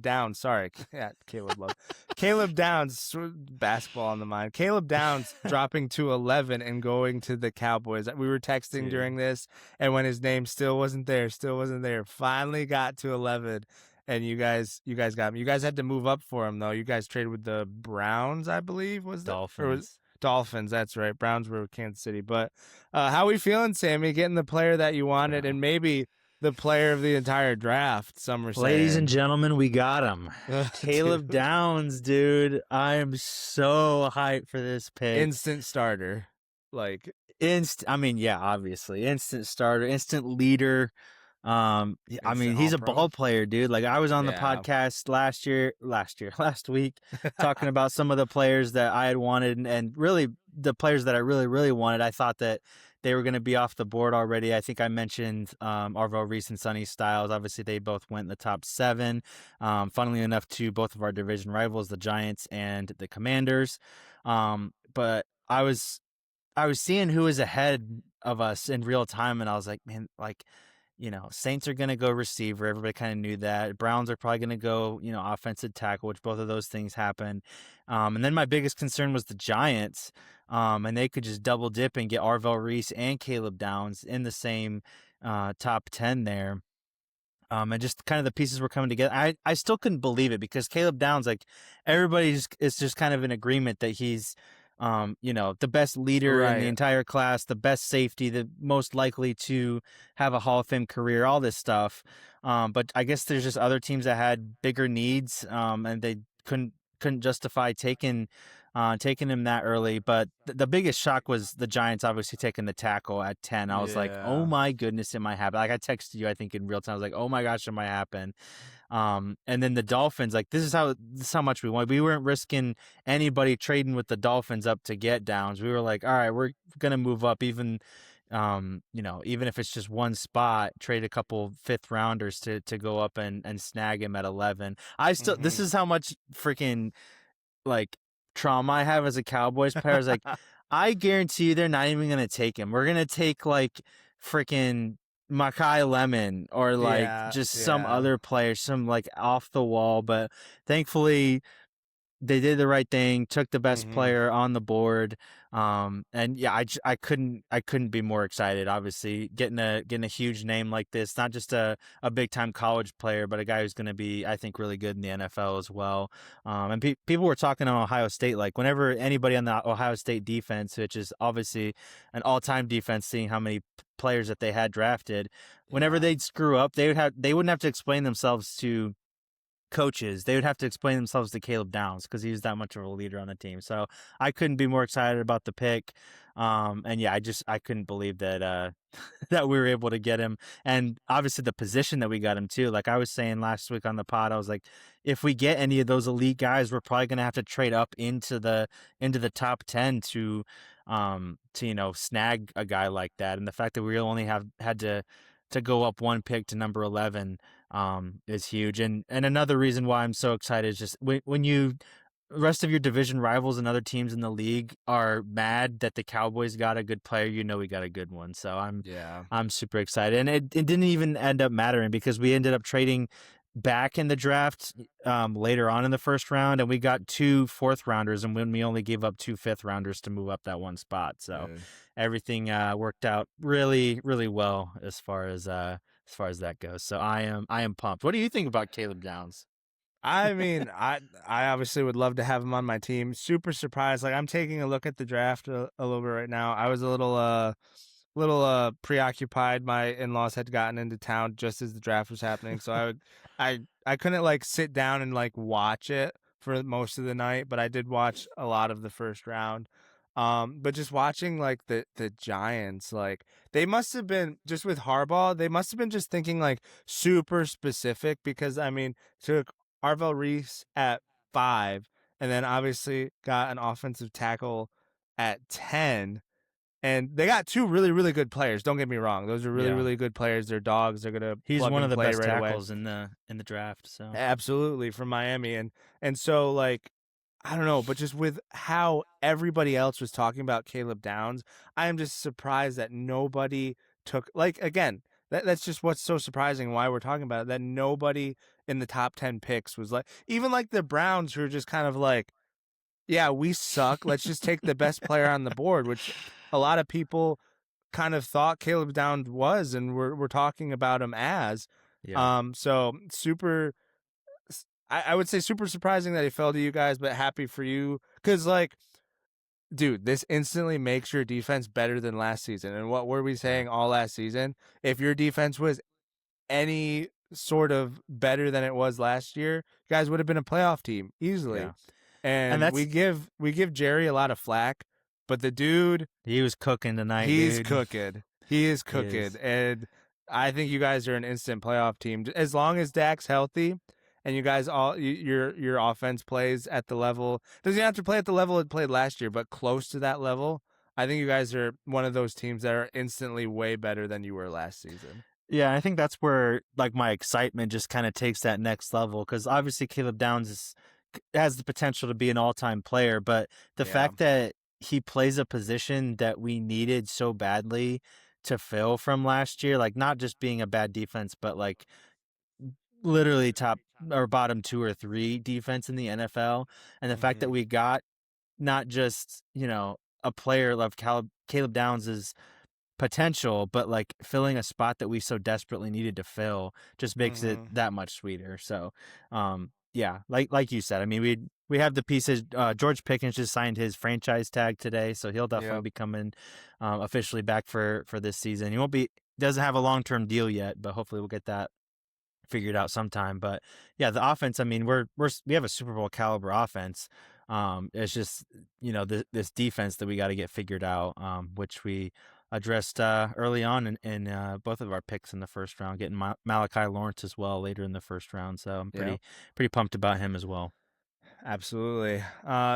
Downs, sorry, yeah, Caleb Love, Caleb Downs, basketball on the mind. Caleb Downs dropping to 11 and going to the Cowboys. We were texting dude, during this, and when his name still wasn't there, finally got to 11. And you guys got him. You guys had to move up for him though. You guys traded with the Browns, I believe, was that or was Dolphins. Dolphins, that's right. Browns were with Kansas City. But how we feeling, Sammy? Getting the player that you wanted Bro. and maybe the player of the entire draft, some are Ladies and saying. gentlemen, we got him. Caleb Dude. Downs, dude. I am so hyped for this pick. Instant starter. Like, I mean, yeah, obviously. Instant starter, instant leader. I mean, instant he's all a pro. ball player, dude. Like I was on the Yeah. podcast last week, talking about some of the players that I had wanted, and really the players that I really, really wanted. I thought that they were going to be off the board already. I think I mentioned Arvo Reese and Sonny Styles. Obviously, they both went in the top 7. Funnily enough, to both of our division rivals, the Giants and the Commanders. But I was seeing who was ahead of us in real time, and I was like, man, like, Saints are going to go receiver. Everybody kind of knew that. Browns are probably going to go, offensive tackle, which both of those things happen. And then my biggest concern was the Giants, and they could just double dip and get Arvell Reese and Caleb Downs in the same top 10 there. And just kind of the pieces were coming together. I still couldn't believe it because Caleb Downs, like everybody is just kind of in agreement that he's, the best leader in the Right. entire class, the best safety, the most likely to have a Hall of Fame career, all this stuff. But I guess there's just other teams that had bigger needs, and they couldn't justify taking him that early. But the biggest shock was the Giants obviously taking the tackle at 10. I was like, oh Yeah. my goodness, it might happen. Like I texted you, I think in real time. I was like, oh my gosh, it might happen. And then the Dolphins, like this is how much we want. We weren't risking anybody trading with the Dolphins up to get Downs. We were like, all right, we're gonna move up even. Even if it's just one spot, trade a couple 5th rounders to go up and snag him at 11. This is how much freaking like trauma I have as a Cowboys player. I was like, I guarantee you they're not even gonna take him. We're gonna take like freaking Makai Lemon or like Yeah. just some Yeah. other player, some like off the wall. But thankfully, they did the right thing, took the best Mm-hmm. player on the board. And yeah, I couldn't be more excited. Obviously, getting a huge name like this, not just a big time college player, but a guy who's going to be, I think, really good in the NFL as well. And people were talking on Ohio State, like whenever anybody on the Ohio State defense, which is obviously an all time defense, seeing how many players that they had drafted, whenever Yeah. they'd screw up, they wouldn't have to explain themselves to coaches. They would have to explain themselves to Caleb Downs because he was that much of a leader on the team. So I couldn't be more excited about the pick. And yeah, I couldn't believe that that we were able to get him, and obviously the position that we got him too. Like I was saying last week on the pod, I was like, if we get any of those elite guys, we're probably gonna have to trade up into the top 10 to snag a guy like that. And the fact that we only have had to go up one pick to number 11 is huge. And another reason why I'm so excited is just when you rest of your division rivals and other teams in the league are mad that the Cowboys got a good player, we got a good one. So Yeah. I'm super excited. And it didn't even end up mattering because we ended up trading back in the draft later on in the first round, and we got 2 4th rounders, and when we only gave up 2 5th rounders to move up that one spot. So Good. everything worked out really, really well as far as that goes. So I am pumped. What do you think about Caleb Downs? I mean, I obviously would love to have him on my team. Super surprised. Like I'm taking a look at the draft a little bit right now. I was a little preoccupied. My in-laws had gotten into town just as the draft was happening, so I couldn't like sit down and like watch it for most of the night, but I did watch a lot of the first round. But just watching like the Giants, like they must have been just with Harbaugh, they must have been just thinking like super specific because I mean, took Arvell Reese at 5, and then obviously got an offensive tackle at 10. And they got 2 really, really good players. Don't get me wrong; those are really, Yeah. really good players. They're dogs. They're gonna He's plug one of and the play best right away. tackles in the draft. So Absolutely, from Miami, and so like I don't know, but just with how everybody else was talking about Caleb Downs, I am just surprised that nobody took like again. That's just what's so surprising why we're talking about it. That nobody in the top 10 picks was like even like the Browns who are just kind of like, yeah, we suck. Let's just take the best player on the board, which a lot of people kind of thought Caleb Downs was, and we're talking about him as. yeah, So super. I would say super surprising that he fell to you guys, but happy for you because like, dude, this instantly makes your defense better than last season. And what were we yeah, saying all last season? If your defense was any sort of better than it was last year, you guys would have been a playoff team easily. yeah. And And we give Jerry a lot of flack, but the dude, he was cooking tonight, he's dude. cooking. He is He cooking. is. And I think you guys are an instant playoff team. As long as Dak's healthy and you guys your offense plays at the level, doesn't have to play at the level it played last year, but close to that level. I think you guys are one of those teams that are instantly way better than you were last season. Yeah, I think that's where like my excitement just kind of takes that next level because obviously Caleb Downs has the potential to be an all-time player, but the Yeah. fact that he plays a position that we needed so badly to fill from last year, like not just being a bad defense, but like literally top or bottom 2 or 3 defense in the NFL, and the fact that Mm-hmm. we got not just a player of Caleb Downs's potential, but like filling a spot that we so desperately needed to fill just makes it Mm-hmm. that much sweeter. So, yeah, like you said, I mean, we have the pieces. George Pickens just signed his franchise tag today, so he'll definitely Yep. be coming officially back for this season. He won't be doesn't have a long-term deal yet, but hopefully we'll get that figured out sometime. But yeah, the offense. I mean, we have a Super Bowl caliber offense. It's just this defense that we got to get figured out, which we addressed early on in both of our picks in the first round, getting Malachi Lawrence as well later in the first round. So I'm Yep. pretty pumped about him as well. Absolutely.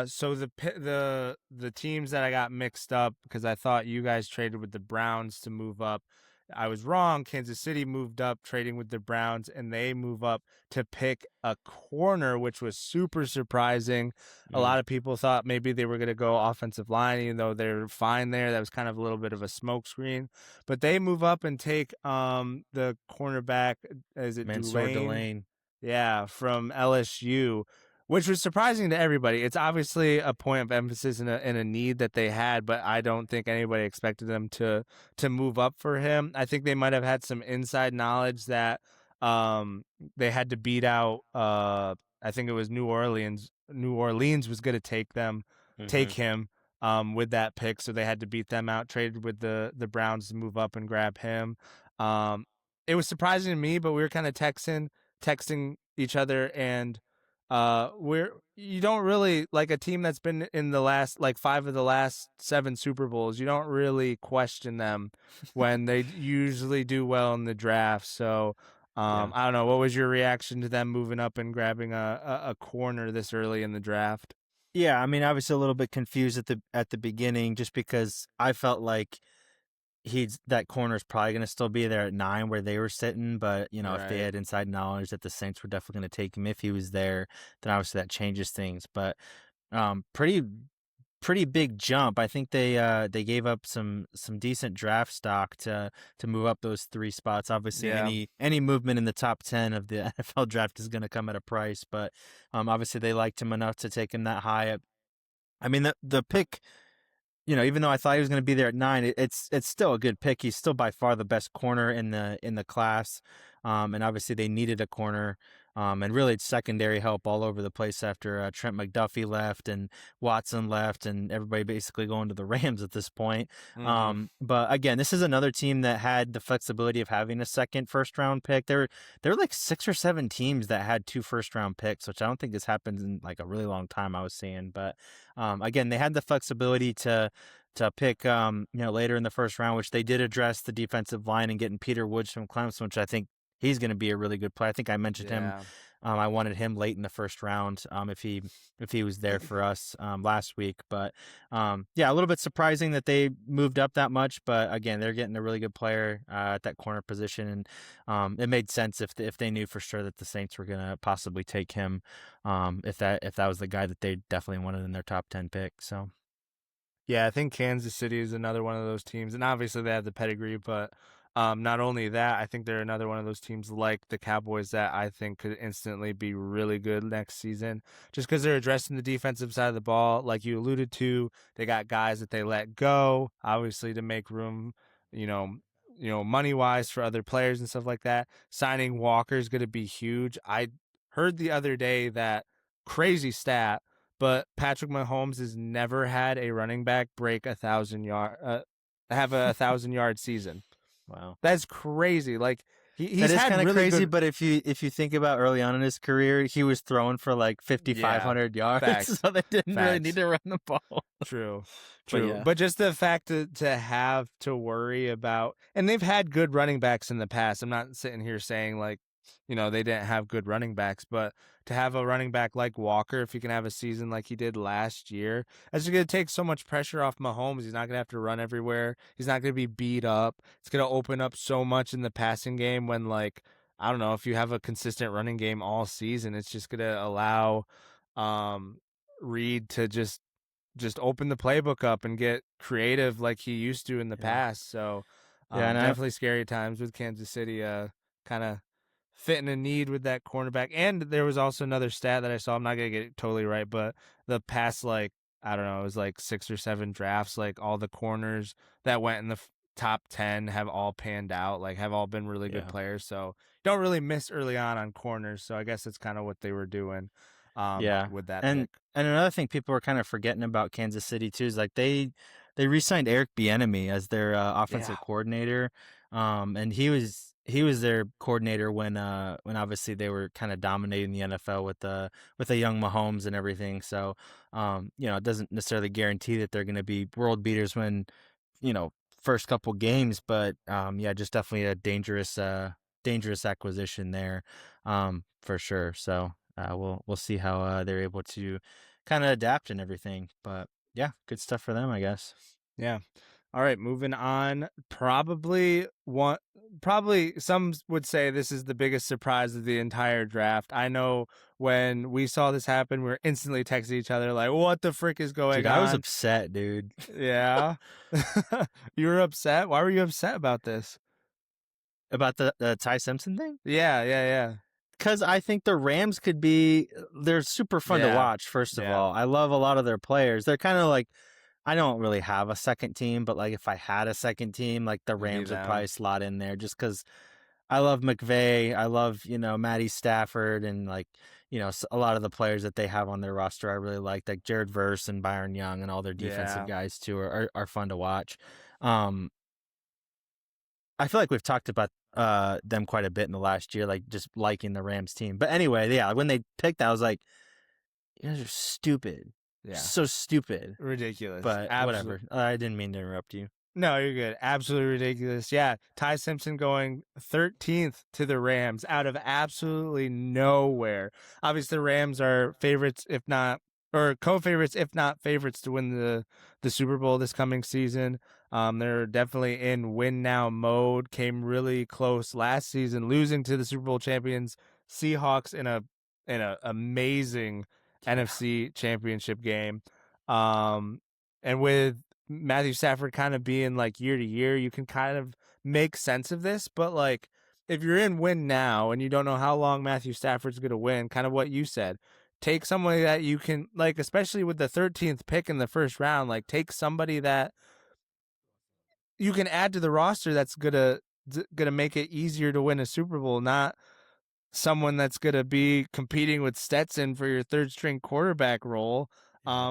So the teams that I got mixed up because I thought you guys traded with the Browns to move up. I was wrong. Kansas City moved up, trading with the Browns, and they move up to pick a corner, which was super surprising. A Mm, lot of people thought maybe they were going to go offensive line, even though they're fine there. That was kind of a little bit of a smokescreen. But they move up and take the cornerback. Is it Mansoor Tulane? Delane. Yeah, from LSU. which was surprising to everybody. It's obviously a point of emphasis and a need that they had, but I don't think anybody expected them to move up for him. I think they might have had some inside knowledge that they had to beat out I think it was New Orleans. New Orleans was going to take him with that pick, so they had to beat them out. Traded with the Browns to move up and grab him. It was surprising to me, but we were kind of texting each other, and you don't really, like, a team that's been in the last, like, 5 of the last 7 Super Bowls, you don't really question them when they usually do well in the draft. So I don't know, what was your reaction to them moving up and grabbing a corner this early in the draft? Yeah, I mean, I was a little bit confused at the beginning just because I felt like that corner is probably going to still be there at 9 where they were sitting, but if they Right. had inside knowledge that the Saints were definitely going to take him if he was there, then obviously that changes things. But pretty big jump. I think they gave up some decent draft stock to move up those 3 spots. Obviously, Yeah. any movement in the top 10 of the NFL draft is going to come at a price, but obviously they liked him enough to take him that high. I mean, the pick, even though I thought he was going to be there at 9, it's still a good pick. He's still by far the best corner in the class, and obviously they needed a corner, and really it's secondary help all over the place after Trent McDuffie left and Watson left, and everybody basically going to the Rams at this point. But again, this is another team that had the flexibility of having a second first round pick. There were like 6 or 7 teams that had 2 first round picks, which I don't think has happened in like a really long time. I was seeing, but again, they had the flexibility to pick later in the first round, which they did address the defensive line and getting Peter Woods from Clemson, which I think he's going to be a really good player. I think I mentioned him. I wanted him late in the first round if he was there for us last week. But yeah, a little bit surprising that they moved up that much. But again, they're getting a really good player at that corner position, and it made sense if they knew for sure that the Saints were going to possibly take him, if that was the guy that they definitely wanted in their top 10 pick. So. Yeah, I think Kansas City is another one of those teams, and obviously they have the pedigree, but not only that, I think they're another one of those teams like the Cowboys that I think could instantly be really good next season, just because they're addressing the defensive side of the ball, like you alluded to. They got guys that they let go, obviously to make room, money wise for other players and stuff like that. Signing Walker is going to be huge. I heard the other day that crazy stat, but Patrick Mahomes has never had a running back break 1,000 yard, have a 1,000 yard season. Wow, that's crazy. Like that is had kind of really crazy. good... But if you think about early on in his career, he was throwing for like 5,500 yards, facts. so they didn't really need to run the ball. True. Yeah. But just the fact to have to worry about, and they've had good running backs in the past. I'm not sitting here saying like, they didn't have good running backs, but to have a running back like Walker, if he can have a season like he did last year, that's going to take so much pressure off Mahomes. He's not going to have to run everywhere. He's not going to be beat up. It's going to open up so much in the passing game when, like, I don't know, if you have a consistent running game all season, it's just going to allow Reed to just open the playbook up and get creative like he used to in the past. So definitely scary times with Kansas City kind of fitting a need with that cornerback. And there was also another stat that I saw, I'm not going to get it totally right, but the past, like, I don't know, it was like 6 or 7 drafts, like all the corners that went in the top 10 have all panned out, like have all been really good players. So don't really miss early on corners. So I guess it's kind of what they were doing with that pick. And another thing people were kind of forgetting about Kansas City too is like they re-signed Eric Bieniemy as their offensive coordinator, and he was their coordinator when obviously they were kind of dominating the NFL with a young Mahomes and everything. So it doesn't necessarily guarantee that they're going to be world beaters when first couple games, but just definitely a dangerous acquisition there, for sure. So we'll see how they're able to kind of adapt and everything. But yeah, good stuff for them, I guess. Yeah. All right, moving on. Probably some would say this is the biggest surprise of the entire draft. I know when we saw this happen, we were instantly texting each other like, "What the frick is going on?" I was upset, dude. Yeah. You were upset? Why were you upset about this? About the Ty Simpson thing? Yeah. because I think the Rams could be, they're super fun to watch, first of all. I love a lot of their players. They're kind of like, I don't really have a second team, but like if I had a second team, like the Rams would probably slot in there just because I love McVay. I love, Matty Stafford and like, a lot of the players that they have on their roster I really like Jared Verse and Byron Young and all their defensive guys too are fun to watch. I feel like we've talked about them quite a bit in the last year, like just liking the Rams team. But anyway, yeah, when they picked that, I was like, you guys are stupid. Yeah. So stupid. Ridiculous. But whatever. I didn't mean to interrupt you. No, you're good. Absolutely ridiculous. Yeah, Ty Simpson going 13th to the Rams out of absolutely nowhere. Obviously, the Rams are favorites, if not, or co-favorites, if not favorites, to win the Super Bowl this coming season. They're definitely in win now mode. Came really close last season, losing to the Super Bowl champions Seahawks in a amazing NFC Championship game. And with Matthew Stafford kind of being like year to year, you can kind of make sense of this. But like, if you're in win now and you don't know how long Matthew Stafford's going to win, kind of what you said, take somebody that you can, like, especially with the 13th pick in the first round, like take somebody that you can add to the roster that's gonna make it easier to win a Super Bowl, not someone that's gonna be competing with Stetson for your third string quarterback role.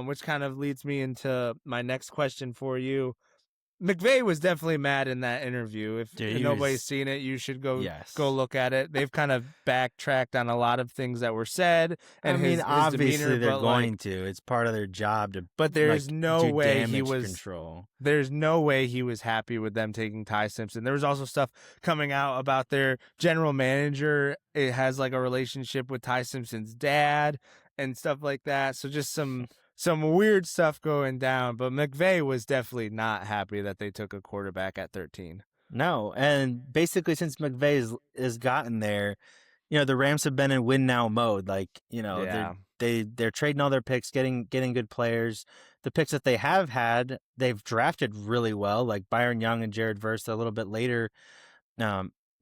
Which kind of leads me into my next question for you. McVay was definitely mad in that interview. If nobody's seen it, you should go look at it. They've kind of backtracked on a lot of things that were said. And his obviously demeanor, they're going to. It's part of their job to. But there's no way he was control. There's no way he was happy with them taking Ty Simpson. There was also stuff coming out about their general manager. It has like a relationship with Ty Simpson's dad and stuff like that. So just some weird stuff going down, but McVay was definitely not happy that they took a quarterback at 13. No, and basically since McVay has gotten there, the Rams have been in win now mode. Like, they're trading all their picks, getting good players. The picks that they have had, they've drafted really well, like Byron Young and Jared Verse a little bit later.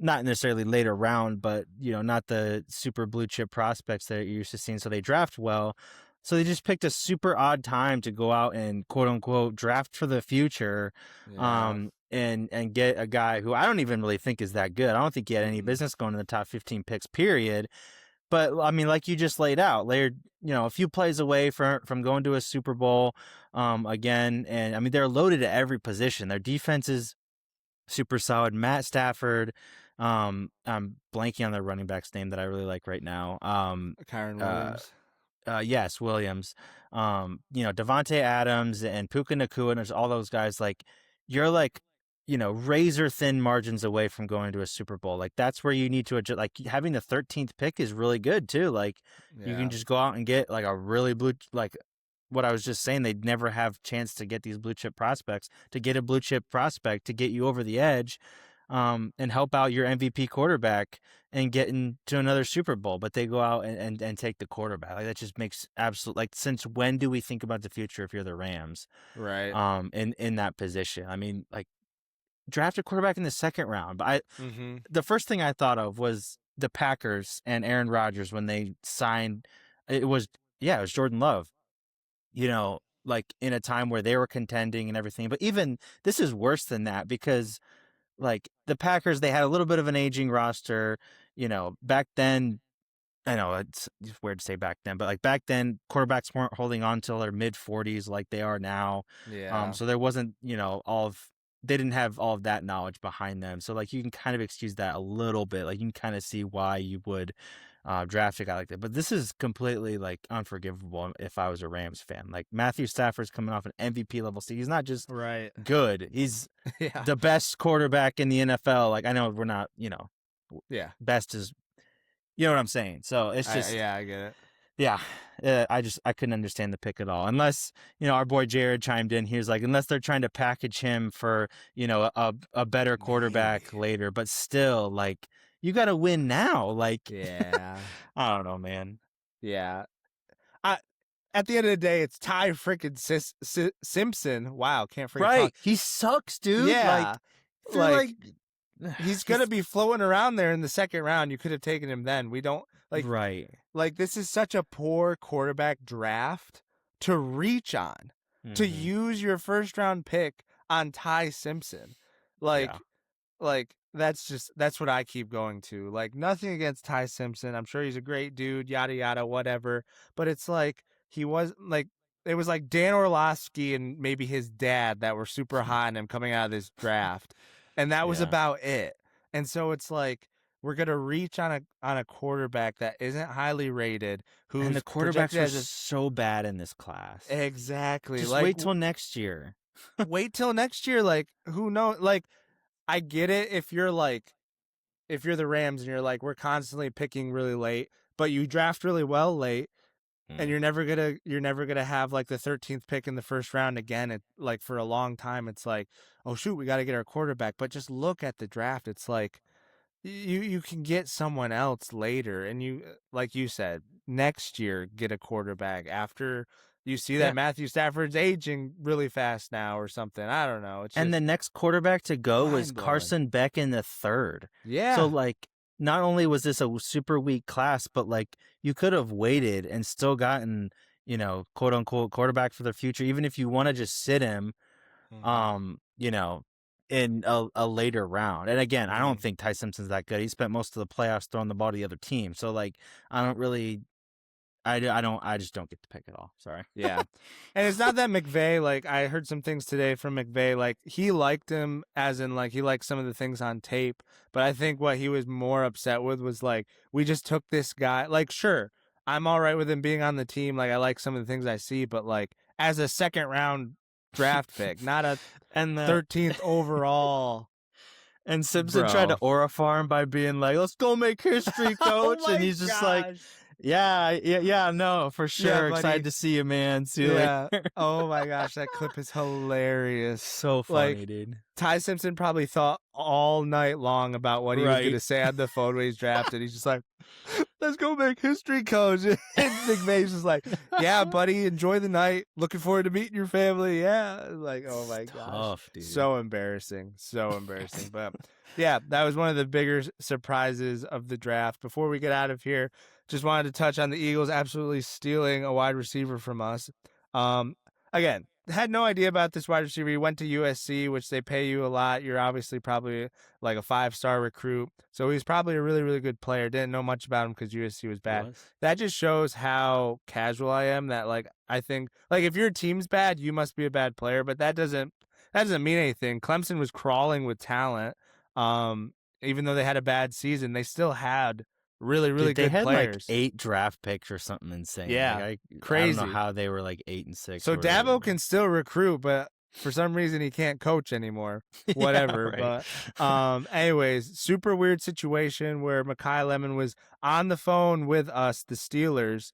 Not necessarily later round, but not the super blue chip prospects that you're used to seeing. So they draft well. So they just picked a super odd time to go out and quote unquote draft for the future, and get a guy who I don't even really think is that good. I don't think he had any business going in the top 15 picks, period. But I mean, like you just laid out, a few plays away from going to a Super Bowl, again. And I mean, they're loaded at every position. Their defense is super solid. Matt Stafford. I'm blanking on the running back's name that I really like right now. Kyren Williams. Yes, Williams. Devontae Adams and Puka Nacua and all those guys, like, you're like, razor thin margins away from going to a Super Bowl. Like, that's where you need to adjust. Like, having the 13th pick is really good too. Like, you can just go out and get like a really like what I was just saying, they'd never have chance to get these blue chip prospects, to get a blue chip prospect to get you over the edge. And help out your MVP quarterback and get into another Super Bowl, but they go out and take the quarterback. Like, that just makes absolute, like, since when do we think about the future if you're the Rams? Right. In that position. I mean, like, draft a quarterback in the second round. But the first thing I thought of was the Packers and Aaron Rodgers when they signed. It was Jordan Love. Like, in a time where they were contending and everything. But even this is worse than that, because like the Packers, they had a little bit of an aging roster, back then. I know it's weird to say back then, but like back then, quarterbacks weren't holding on till their mid 40s like they are now. Yeah. So there wasn't, they didn't have all of that knowledge behind them. So like you can kind of excuse that a little bit. Like you can kind of see why you would draft a guy like that. But this is completely like unforgivable if I was a Rams fan. Like Matthew Stafford's coming off an MVP level season. He's not just good. He's the best quarterback in the NFL. Like, I know we're not, best is, you know what I'm saying? So it's just, I get it. Yeah. I couldn't understand the pick at all. Unless, our boy Jared chimed in. He was like, unless they're trying to package him for, a better quarterback later, but still, like, you got to win now. Like, yeah, I don't know, man. Yeah. At the end of the day, it's Ty freaking Simpson. Wow, can't forget. Right. He sucks, dude. Yeah. Like he's going to be floating around there in the second round. You could have taken him then. We don't Right. Like this is such a poor quarterback draft to reach on, to use your first round pick on Ty Simpson. Yeah. Like that's what I keep going to. Like nothing against Ty Simpson. I'm sure he's a great dude, yada yada, whatever. But it's like he was like it was like Dan Orlovsky and maybe his dad that were super high on him coming out of this draft. And that was Yeah. about it. And so it's like we're gonna reach on a quarterback that isn't highly rated, who's And the projected quarterbacks were as so bad in this class. exactly Just like wait till next year. wait till next year. Like who knows? Like I get it if you're the Rams and you're like, we're constantly picking really late, but you draft really well late, and you're never gonna have like the 13th pick in the first round again. It like for a long time, it's like, oh shoot, we got to get our quarterback. But just look at the draft. It's like you can get someone else later, and you like you said next year get a quarterback after you see that Matthew Stafford's aging really fast now or something. I don't know. It's and just the next quarterback to go was mind-blowing. Carson Beck in the 3rd. Yeah. So like not only was this a super weak class, but like you could have waited and still gotten, quote unquote quarterback for the future, even if you want to just sit him, in a later round. And again, I don't think Ty Simpson's that good. He spent most of the playoffs throwing the ball to the other team. So like I just don't get to pick at all. Sorry. Yeah. And it's not that McVay, like I heard some things today from McVay, like he liked him as in like he liked some of the things on tape, but I think what he was more upset with was like we just took this guy, like sure, I'm all right with him being on the team, like I like some of the things I see, but like as a second round draft pick, not a 13th overall. And Simpson tried to aura farm by being like, "Let's go make history, coach," and he's just like, Yeah, no, for sure. Excited to see you, man. See you later. Oh my gosh, that clip is hilarious. So funny, dude. Ty Simpson probably thought all night long about what he was going to say on the phone when he's drafted. He's just like, let's go make history, coach. And McVay's just like, yeah, buddy, enjoy the night. Looking forward to meeting your family. Yeah. Like, oh my gosh. Tough, dude. So embarrassing. So embarrassing. But yeah, that was one of the bigger surprises of the draft. Before we get out of here, just wanted to touch on the Eagles absolutely stealing a wide receiver from us. Again, had no idea about this wide receiver. He went to USC, which they pay you a lot. You're obviously probably like a 5-star recruit. So he's probably a really, really good player. Didn't know much about him because USC was bad. That just shows how casual I am, that like I think like if your team's bad, you must be a bad player, but that doesn't mean anything. Clemson was crawling with talent. Even though they had a bad season, they still had really, really good players. They had like 8 draft picks or something insane. Yeah, like, crazy. I don't know how they were like 8 and 6. So Dabo can still recruit, but for some reason he can't coach anymore. Whatever. Yeah, right. But anyways, super weird situation where Mekhi Lemon was on the phone with us, the Steelers,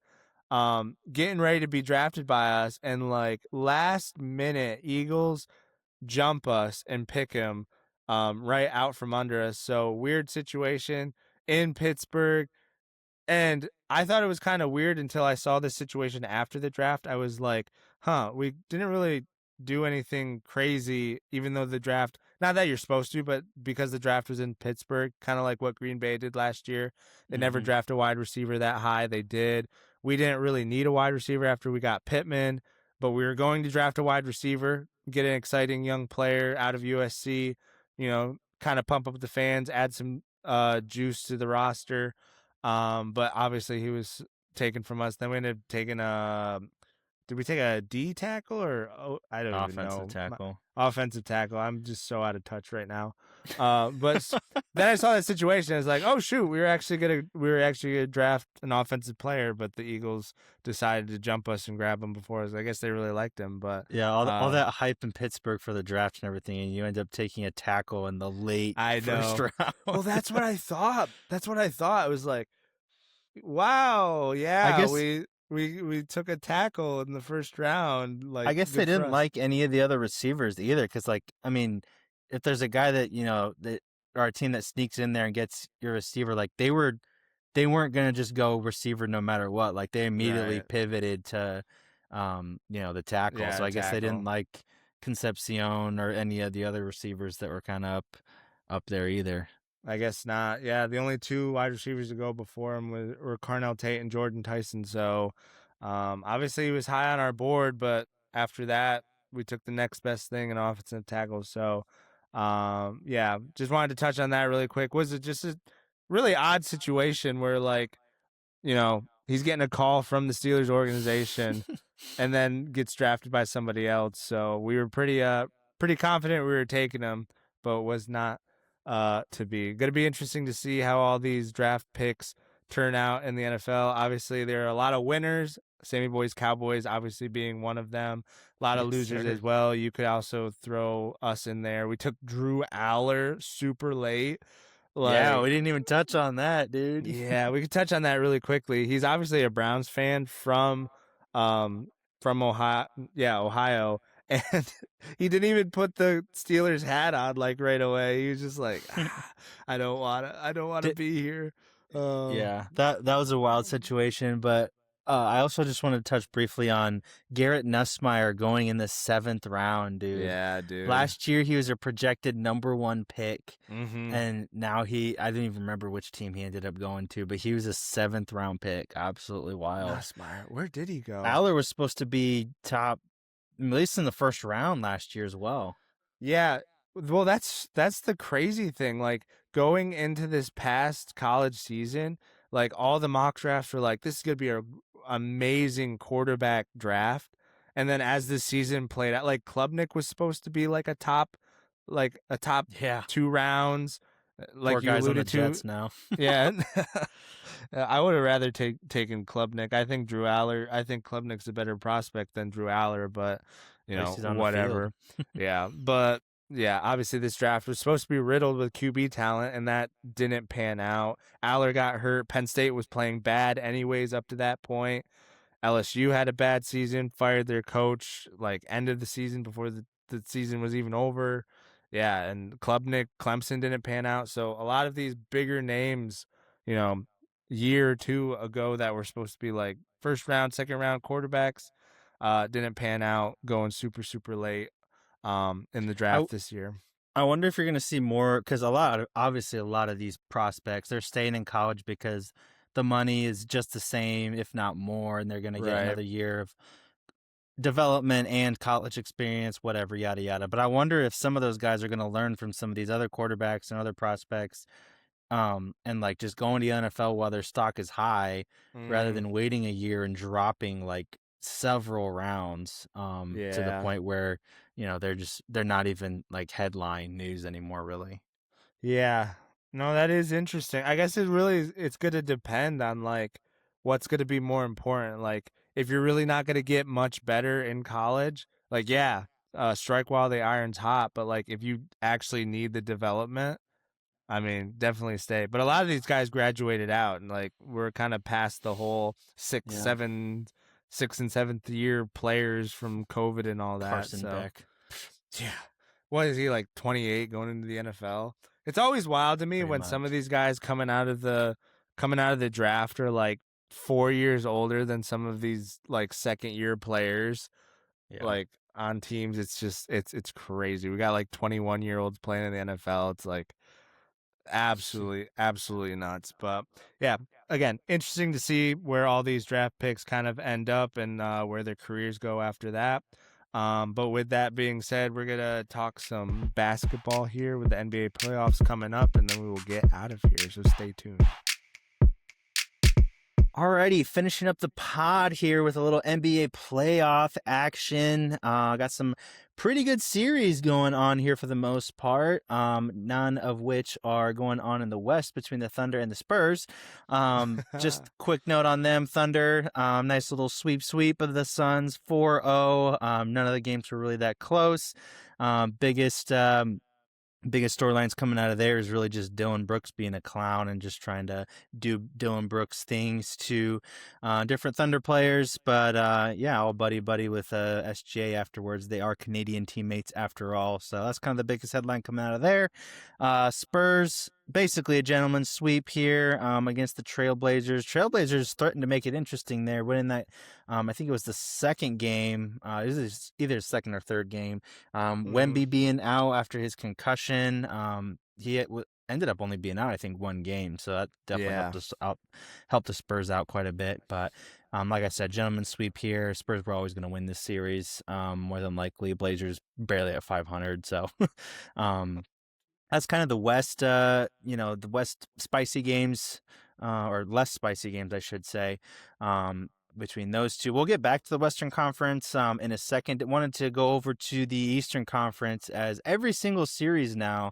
getting ready to be drafted by us, and like last minute Eagles jump us and pick him right out from under us. So weird situation in Pittsburgh. And I thought it was kind of weird until I saw this situation after the draft. I was like, we didn't really do anything crazy, even though the draft, not that you're supposed to, but because the draft was in Pittsburgh, kind of like what Green Bay did last year. They never draft a wide receiver that high. They did. We didn't really need a wide receiver after we got Pittman, but we were going to draft a wide receiver, get an exciting young player out of USC, kind of pump up the fans, add some juice to the roster. But obviously he was taken from us. Then we ended up taking did we take a D tackle or I don't even know. Offensive tackle. Offensive tackle. I'm just so out of touch right now. But then I saw that situation. I was like, oh shoot, we were actually gonna draft an offensive player, but the Eagles decided to jump us and grab him before us. I guess they really liked him, but yeah, all that hype in Pittsburgh for the draft and everything, and you end up taking a tackle in the late first round. Well, that's what I thought. It was like, wow, yeah, I guess we took a tackle in the first round. Like, I guess they didn't like any of the other receivers either, because like I mean, if there's a guy that that or a team that sneaks in there and gets your receiver, like they weren't gonna just go receiver no matter what. Like they immediately pivoted to the tackle. Yeah, so I guess they didn't like Concepcion or any of the other receivers that were kind of up there either. I guess not. Yeah, the only two wide receivers to go before him were Carnell Tate and Jordan Tyson. So obviously he was high on our board, but after that, we took the next best thing in offensive tackle. So yeah, just wanted to touch on that really quick. Was it just a really odd situation where, like, he's getting a call from the Steelers organization and then gets drafted by somebody else. So we were pretty confident we were taking him, but it was not to be. Going to be interesting to see how all these draft picks turn out in the NFL. Obviously, there are a lot of winners. Sammy Boys Cowboys obviously being one of them. A lot of losers as well. You could also throw us in there. We took Drew Aller super late. Yeah, we didn't even touch on that, dude. Yeah, we could touch on that really quickly. He's obviously a Browns fan from Ohio. Yeah, Ohio. And he didn't even put the Steelers hat on like right away. He was just like, I don't want to be here. Yeah, that was a wild situation, but I also just want to touch briefly on Garrett Nussmeier going in the 7th round, dude. Yeah, dude. Last year he was a projected number 1 pick, and now I don't even remember which team he ended up going to, but he was a 7th round pick. Absolutely wild. Nussmeier, where did he go? Aller was supposed to be top, at least in the 1st round last year as well. Yeah, well, that's the crazy thing. Like, going into this past college season, like, all the mock drafts were like, this is gonna be an amazing quarterback draft. And then as the season played out, like, Klubnik was supposed to be like a top 2 rounds. Like, Poor you guys alluded on the Jets now. Yeah. I would have rather taken Klubnik. I think Klubnik's a better prospect than Drew Aller, but whatever. Yeah, but yeah, obviously this draft was supposed to be riddled with QB talent, and that didn't pan out. Aller got hurt. Penn State was playing bad anyways up to that point. LSU had a bad season, fired their coach, like, ended the season before the season was even over. Yeah, and Clemson didn't pan out. So a lot of these bigger names, year or two ago that were supposed to be like 1st round, 2nd round quarterbacks, didn't pan out, going super, super late in the draft this year. I wonder if you're going to see more, because obviously a lot of these prospects, they're staying in college because the money is just the same, if not more, and they're going to get another year of development and college experience, whatever, yada, yada. But I wonder if some of those guys are going to learn from some of these other quarterbacks and other prospects, and like just going to the NFL while their stock is high rather than waiting a year and dropping like several rounds to the point where, they're not even like headline news anymore, really. Yeah. No, that is interesting. I guess it's going to depend on, like, what's going to be more important. Like, if you're really not going to get much better in college, like, yeah, strike while the iron's hot. But, like, if you actually need the development, I mean, definitely stay. But a lot of these guys graduated out, and, like, we're kind of past the whole 6th and 7th year players from COVID and all that. Carson Beck. Yeah. What is he, like 28 going into the NFL? It's always wild to me when some of these guys coming out of the draft are like 4 years older than some of these like 2nd year players. Yeah. Like, on teams, it's just it's crazy. We got like 21-year-olds playing in the NFL. It's like absolutely nuts. But yeah, again, interesting to see where all these draft picks kind of end up and where their careers go after that. But with that being said, we're going to talk some basketball here with the NBA playoffs coming up, and then we will get out of here. So stay tuned. Alrighty, finishing up the pod here with a little NBA playoff action. Got some pretty good series going on here for the most part, none of which are going on in the West between the Thunder and the Spurs. Just quick note on them. Thunder, nice little sweep of the Suns, 4-0. None of the games were really that close. Biggest storylines coming out of there is really just Dillon Brooks being a clown and just trying to do Dillon Brooks things to different Thunder players. But yeah, all buddy with SGA afterwards. They are Canadian teammates after all. So that's kind of the biggest headline coming out of there. Spurs, basically a gentleman's sweep here against the Trailblazers. Trailblazers threatened to make it interesting there, winning that. I think it was the 2nd game. It was either 2nd or 3rd game. Wemby being out after his concussion. He ended up only being out, I think, one game. So that definitely Yeah. helped the Spurs out quite a bit. But like I said, gentlemen's sweep here. Spurs were always going to win this series, more than likely. Blazers barely at 500. So that's kind of the West, the West spicy games, or less spicy games, I should say, between those two. We'll get back to the Western Conference in a second. Wanted to go over to the Eastern Conference, as every single series now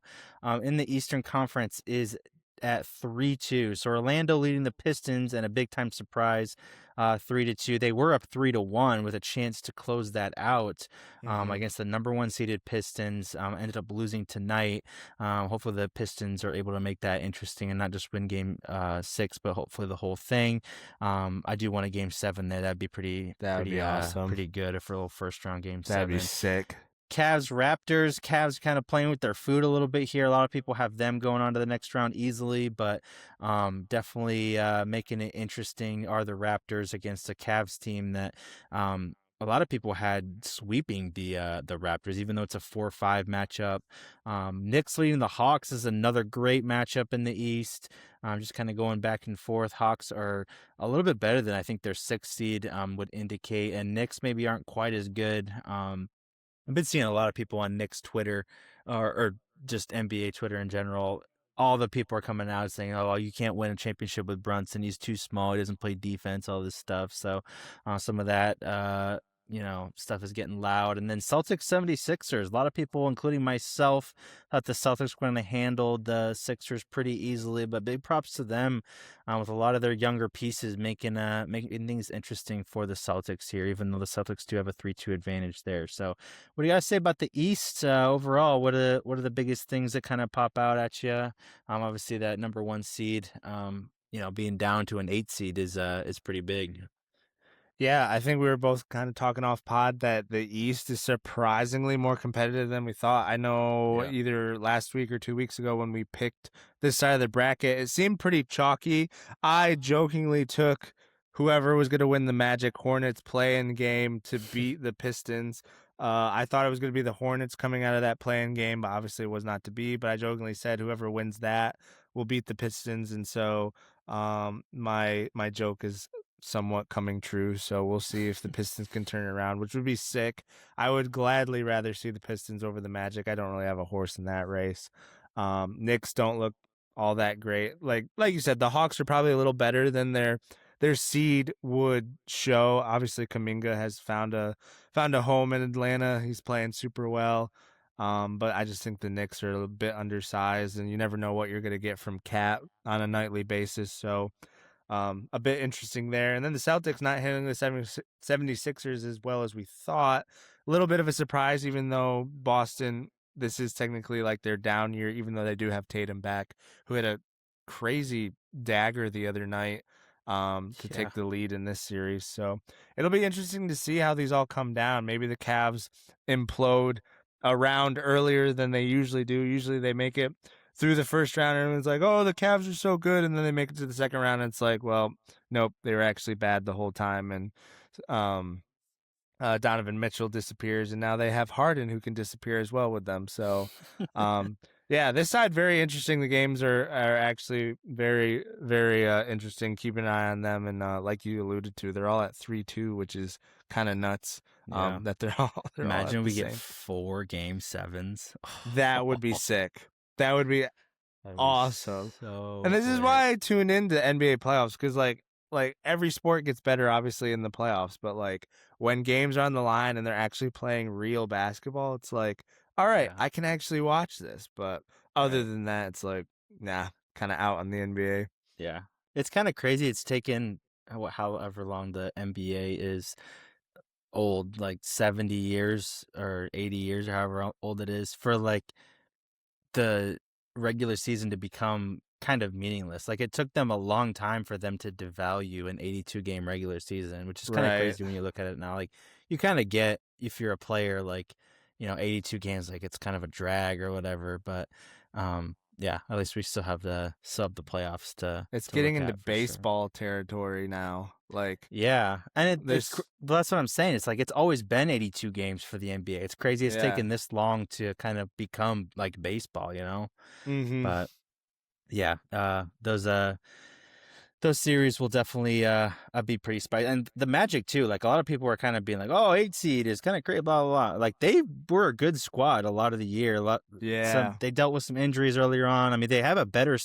in the Eastern Conference is at 3-2. So Orlando leading the Pistons, and a big time surprise, 3-2. They were up 3-1 with a chance to close that out against the number one seeded Pistons. Ended up losing tonight. Hopefully the Pistons are able to make that interesting and not just win game 6, but hopefully the whole thing. I do want a game 7 there. That'd be pretty awesome. Pretty good for a little first round game 7. That'd be sick. Cavs Raptors. Cavs kind of playing with their food a little bit here. A lot of people have them going on to the next round easily, but definitely making it interesting are the Raptors against a Cavs team that a lot of people had sweeping the Raptors, even though it's a 4-5 matchup. Knicks leading the Hawks is another great matchup in the East. Just kind of going back and forth. Hawks are a little bit better than I think their 6th seed would indicate, and Knicks maybe aren't quite as good. I've been seeing a lot of people on Knicks Twitter, or just NBA Twitter in general. All the people are coming out saying, "Oh, well, you can't win a championship with Brunson. He's too small. He doesn't play defense. All this stuff." So, some of that, stuff is getting loud. And then Celtics 76ers. A lot of people, including myself, thought the Celtics were going to handle the Sixers pretty easily. But big props to them with a lot of their younger pieces making things interesting for the Celtics here, even though the Celtics do have a 3-2 advantage there. So what do you guys say about the East overall? What are the biggest things that kind of pop out at you? Obviously that number one seed, being down to an 8 seed is pretty big. Yeah, I think we were both kind of talking off pod that the East is surprisingly more competitive than we thought. I know either last week or 2 weeks ago when we picked this side of the bracket, it seemed pretty chalky. I jokingly took whoever was going to win the Magic Hornets play-in game to beat the Pistons. I thought it was going to be the Hornets coming out of that play-in game, but obviously it was not to be. But I jokingly said whoever wins that will beat the Pistons, and so my joke is somewhat coming true, so we'll see if the Pistons can turn it around, which would be sick. I would gladly rather see the Pistons over the Magic. I don't really have a horse in that race. Knicks don't look all that great. Like you said, the Hawks are probably a little better than their seed would show. Obviously, Kuminga has found a home in Atlanta. He's playing super well. But I just think the Knicks are a bit undersized, and you never know what you're going to get from Cat on a nightly basis. So a bit interesting there. And then the Celtics not hitting the 76ers as well as we thought. A little bit of a surprise, even though Boston, this is technically like their down year, even though they do have Tatum back, who had a crazy dagger the other night to take the lead in this series. So it'll be interesting to see how these all come down. Maybe the Cavs implode a round earlier than they usually do. Usually they make it through the first round, and everyone's like, "Oh, the Cavs are so good," and then they make it to the second round, and it's like, well, nope, they were actually bad the whole time. And Donovan Mitchell disappears, and now they have Harden who can disappear as well with them. So, yeah, this side very interesting. The games are actually very, very interesting. Keep an eye on them, and like you alluded to, they're all at 3-2, which is kind of nuts. That they're all. Imagine all we get 4 game 7s. That would be sick. That would be awesome. And this is why I tune into NBA playoffs, because like every sport gets better obviously in the playoffs, but like when games are on the line and they're actually playing real basketball, it's like, all right, I can actually watch this. But other than that, it's like, nah, kind of out on the NBA. Yeah, it's kind of crazy. It's taken however long the NBA is old, like 70 years or 80 years or however old it is, for like the regular season to become kind of meaningless. Like it took them a long time for them to devalue an 82 game regular season, which is kind of crazy when you look at it now. Like you kind of get, if you're a player, like, 82 games, like it's kind of a drag or whatever, but yeah, at least we still have the playoffs to. It's getting into baseball territory now. Like, yeah, and that's what I'm saying. It's like it's always been 82 games for the NBA. It's crazy it's taken this long to kind of become like baseball, Mm-hmm. But Yeah, those series will definitely be pretty spicy. And the Magic too, like a lot of people were kind of being like, "Oh, 8 seed is kind of crazy, blah blah blah." Like they were a good squad a lot of the year. Yeah. They dealt with some injuries earlier on. I mean, they have a better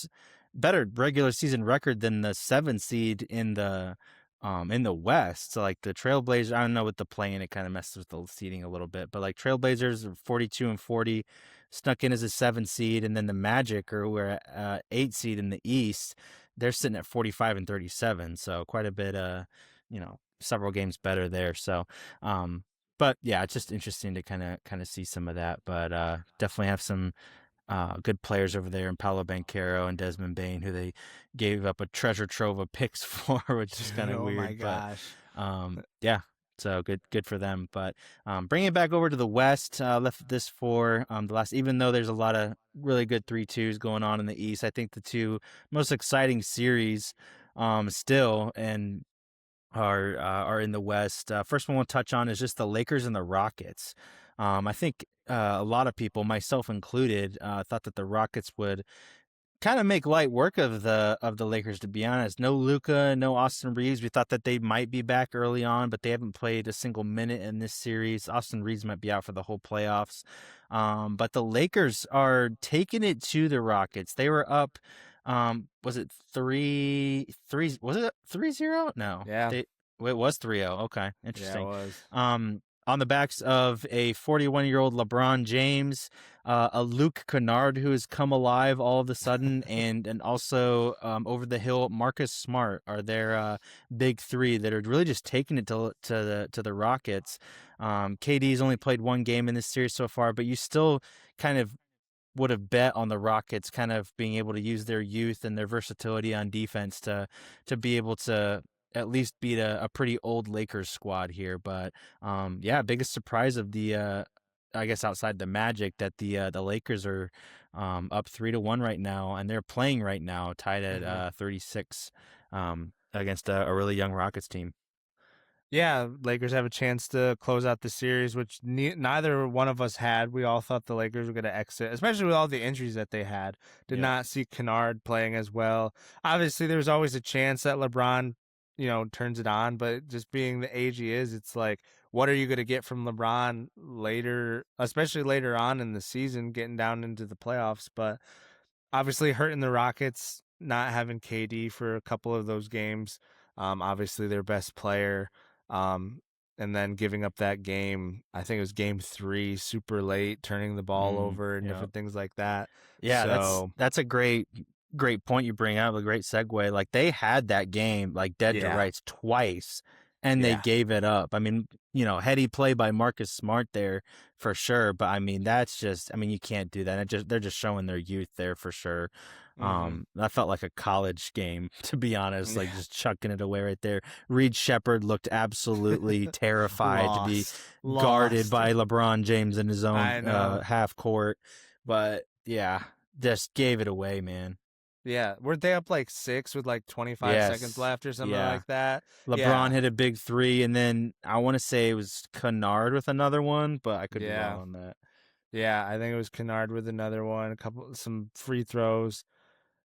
regular season record than the 7 seed in the West. So like the Trailblazers, I don't know with the play-in, it kind of messes with the seeding a little bit, but like Trailblazers are 42-40, snuck in as a 7 seed, and then the Magic are were 8 seed in the East. They're sitting at 45-37, so quite a bit, several games better there. So, but yeah, it's just interesting to kind of see some of that. But definitely have some good players over there in Paolo Banchero and Desmond Bain, who they gave up a treasure trove of picks for, which is kind of Oh my weird. But gosh. yeah, so good for them. But bringing it back over to the West, left this for the last. Even though there's a lot of really good 3-2s going on in the East, I think the two most exciting series still and are in the West. First one we'll touch on is just the Lakers and the Rockets. I think a lot of people, myself included, thought that the Rockets would kind of make light work of the Lakers, to be honest. No Luka, no Austin Reeves. We thought that they might be back early on, but they haven't played a single minute in this series. Austin Reeves might be out for the whole playoffs. But the Lakers are taking it to the Rockets. They were up. Was it 3-3? Was it 3-0? No, Yeah. it was 3-0. Okay, Yeah, it interesting. was. On the backs of a 41-year-old LeBron James, a Luke Kennard who has come alive all of a sudden, and also over the hill Marcus Smart are their big three that are really just taking it to the Rockets. KD's only played one game in this series so far, but you still kind of would have bet on the Rockets kind of being able to use their youth and their versatility on defense to be able to at least beat a pretty old Lakers squad here. But yeah, biggest surprise of the I guess outside the Magic that the Lakers are up 3-1 right now, and they're playing right now tied at Mhm. 36 against a really young Rockets team. Yeah, Lakers have a chance to close out the series, which neither one of us had. We all thought the Lakers were going to exit, especially with all the injuries that they had. Did Yep. not see Kennard playing as well. Obviously, there's always a chance that LeBron, turns it on, but just being the age he is, it's like, what are you going to get from LeBron later, especially later on in the season, getting down into the playoffs? But obviously, hurting the Rockets, not having KD for a couple of those games, obviously their best player. Um, and then giving up that game, I think it was game 3, super late, turning the ball over and Yeah. different things like that. Yeah, So, that's a great point you bring up, a great segue. Like they had that game like dead to yeah, rights twice and they yeah. gave it up. I mean, heady play by Marcus Smart there for sure, but I mean that's just, I mean, you can't do that. They're just showing their youth there for sure. Hmm. That felt like a college game to be honest, like Yeah. just chucking it away right there. Reed Shepard looked absolutely terrified to be guarded Lost. by LeBron James in his own I know. half court. But yeah, just gave it away, man. Yeah. Weren't they up like 6 with like 25 seconds Yes. left or something Yeah. like that? LeBron Yeah. hit a big three, and then I want to say it was Kennard with another one, but I could be wrong Yeah. on that. Yeah. I think it was Kennard with another one, some free throws.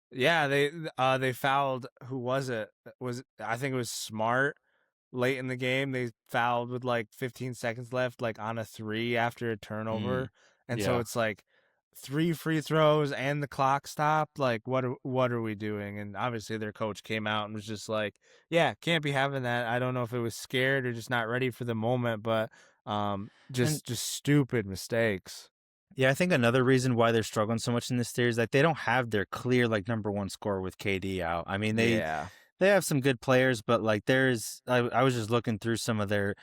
Yeah, they fouled. Who was it? I think it was Smart late in the game. They fouled with like 15 seconds left, like on a 3 after a Mm, turnover, and so yeah. it's like 3 free throws and the clock stopped. Like, what are we doing? And obviously their coach came out and was just like, "Yeah, can't be having that." I don't know if it was scared or just not ready for the moment, but And just stupid mistakes. yeah, I think another reason why they're struggling so much in this series, like they don't have their clear like number one scorer with KD out. I mean, Yeah. they have some good players, but like I was just looking through some of their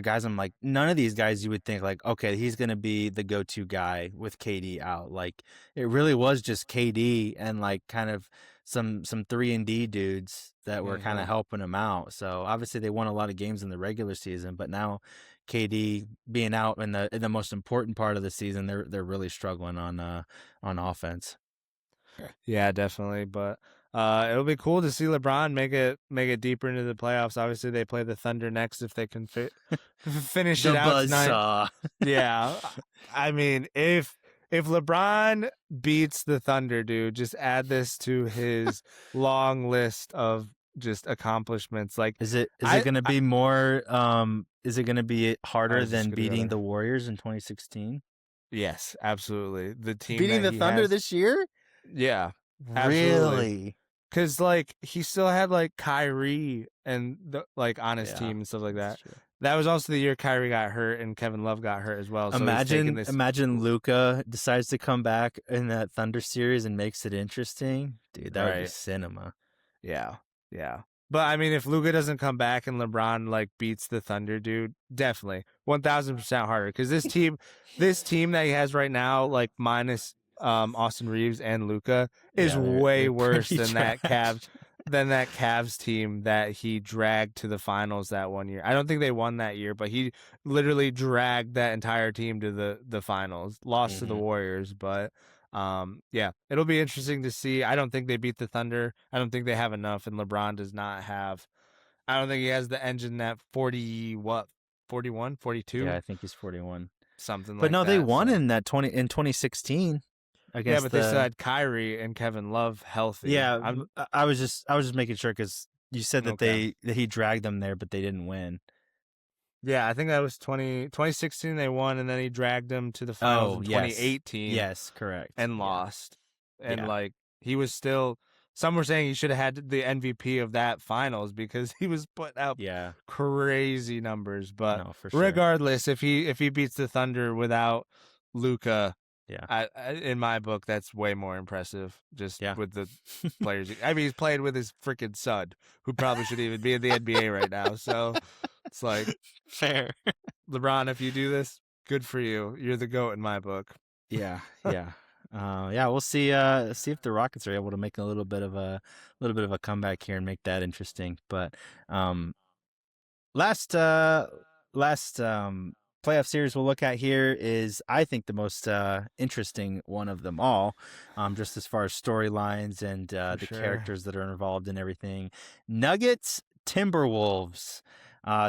guys. I'm like, none of these guys you would think like, okay, he's gonna be the go-to guy with KD out. Like it really was just KD and like kind of some 3-and-D dudes that were kind of Mhm. helping him out. So obviously they won a lot of games in the regular season, but now KD being out in the most important part of the season, they're really struggling on offense. Yeah, definitely. But it'll be cool to see LeBron make it deeper into the playoffs. Obviously, they play the Thunder next if they can finish it The out buzz tonight. saw. Yeah, I mean, if if LeBron beats the Thunder, dude, just add this to his long list of just accomplishments. Like, is it I, going to I be more? Is it going to be I harder was just than gonna go beating there. the Warriors in 2016? Yes, absolutely. The team Beating that the he Thunder has, this year? yeah, absolutely. Really? Because like he still had like Kyrie and like on his Yeah, team and stuff like that's that. true. That was also the year Kyrie got hurt and Kevin Love got hurt as well. So he's taking this. Imagine Luca decides to come back in that Thunder series and makes it interesting. Dude, that would be Right. cinema. Yeah. Yeah. But I mean, if Luka doesn't come back and LeBron like beats the Thunder, dude, definitely 1000% harder. Because this team that he has right now, like minus Austin Reeves and Luka, is Yeah, way they're worse pretty trash. than that Cavs team that he dragged to the finals that one year. I don't think they won that year, but he literally dragged that entire team to the finals. Lost to the Warriors, but yeah, it'll be interesting to see. I don't think they beat the Thunder. I don't think they have enough, and LeBron does not have. I don't think he has the engine that 41, 42, Yeah, I think he's 41. something But like no, they that. won So in that 2016 yeah, against but they still the. had Kyrie and Kevin Love healthy. Yeah, I'm I was just making sure because you said that okay. that he dragged them there, but they didn't win. Yeah, I think that was 2016 they won, and then he dragged them to the finals Oh, in yes. 2018 Yes, correct. and Yeah. lost. And Yeah. like he was still. Some were saying he should have had the MVP of that finals because he was putting out Yeah. crazy numbers. But No, for sure. regardless, if he beats the Thunder without Luca, Yeah. in my book, that's way more impressive. Just Yeah. with the players. I mean, he's played with his freaking son, who probably should even be in the NBA right now. So it's like, Fair. LeBron, if you do this, good for you. You're the GOAT in my book. Yeah. Yeah. Yeah, we'll see if the Rockets are able to make a little bit of a comeback here and make that interesting. But um last playoff series we'll look at here is, I think, the most interesting one of them all, just as far as storylines and the characters that are involved and everything. Nuggets Timberwolves,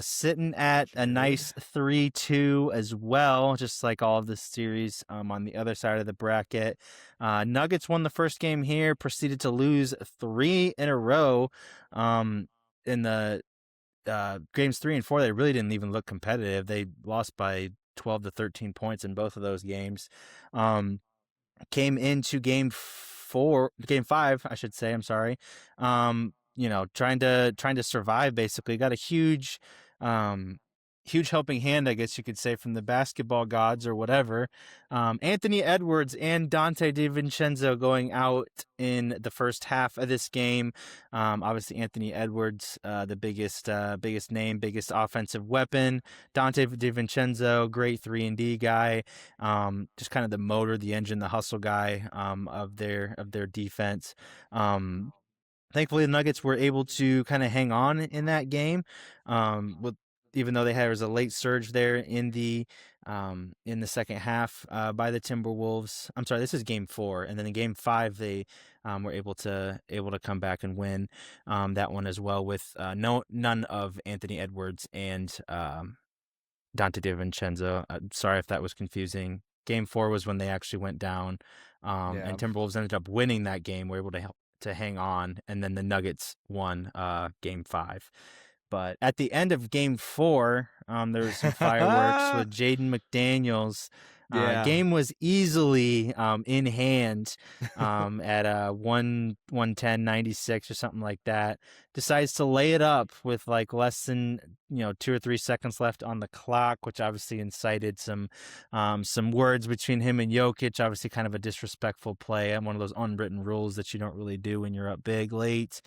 sitting at a nice 3-2 as well, just like all of this series. On the other side of the bracket, Nuggets won the first game here, proceeded to lose 3 in a row. In the games 3 and 4, they really didn't even look competitive. They lost by 12 to 13 points in both of those games. Came into game 5, I should say. I'm sorry. Trying to survive, basically. Got a huge helping hand, I guess you could say, from the basketball gods or whatever. Anthony Edwards and Dante DiVincenzo going out in the first half of this game. Obviously, Anthony Edwards, the biggest name, biggest offensive weapon. Dante DiVincenzo, great 3-and-D guy. Just kind of the motor, the engine, the hustle guy of their defense. Thankfully, the Nuggets were able to kind of hang on in that game, even though there was a late surge there in the second half by the Timberwolves. I'm sorry, this is game 4, and then in game 5 they were able to come back and win that one as well, with none of Anthony Edwards and Dante DiVincenzo. Sorry if that was confusing. Game 4 was when they actually went down, and Timberwolves ended up winning that game. Were able to hang on, and then the Nuggets won game 5. But at the end of game 4, there was some fireworks with Jaden McDaniels. Game was easily in hand at 110-96 or something like that. Decides to lay it up with like less than 2 or 3 seconds left on the clock, which obviously incited some words between him and Jokic. Obviously, kind of a disrespectful play, and one of those unwritten rules that you don't really do when you're up big late.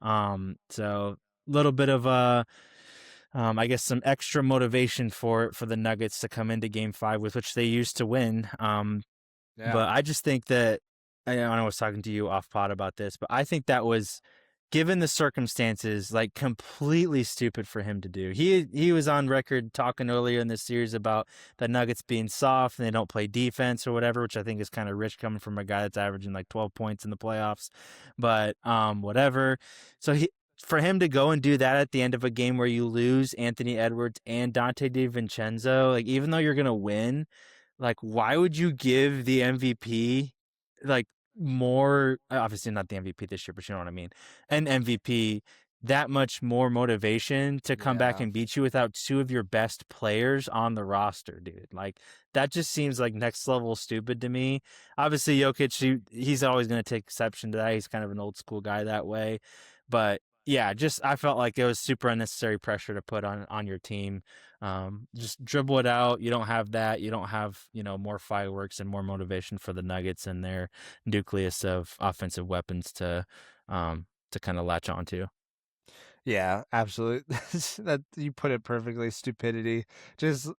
So little bit of I guess some extra motivation for the Nuggets to come into game 5, with which they used to win. But I just think that, I know I was talking to you off pod about this, but I think that was, given the circumstances, like completely stupid for him to do. He was on record talking earlier in this series about the Nuggets being soft and they don't play defense or whatever, which I think is kind of rich coming from a guy that's averaging like 12 points in the playoffs. But whatever. So for him to go and do that at the end of a game where you lose Anthony Edwards and Dante DiVincenzo, like, even though you're going to win, Like, why would you give the MVP like more? Obviously, not the MVP this year, but you know what I mean. An MVP that much more motivation to come back Yeah. and beat you without two of your best players on the roster, dude. Like that just seems like next level stupid to me. Obviously, Jokic, he's always going to take exception to that. He's kind of an old school guy that way, but yeah, just I felt like it was super unnecessary pressure to put on your team. Just dribble it out. You don't have that. You don't have, more fireworks and more motivation for the Nuggets and their nucleus of offensive weapons to kind of latch onto. Yeah, absolutely. That you put it perfectly. Stupidity. Just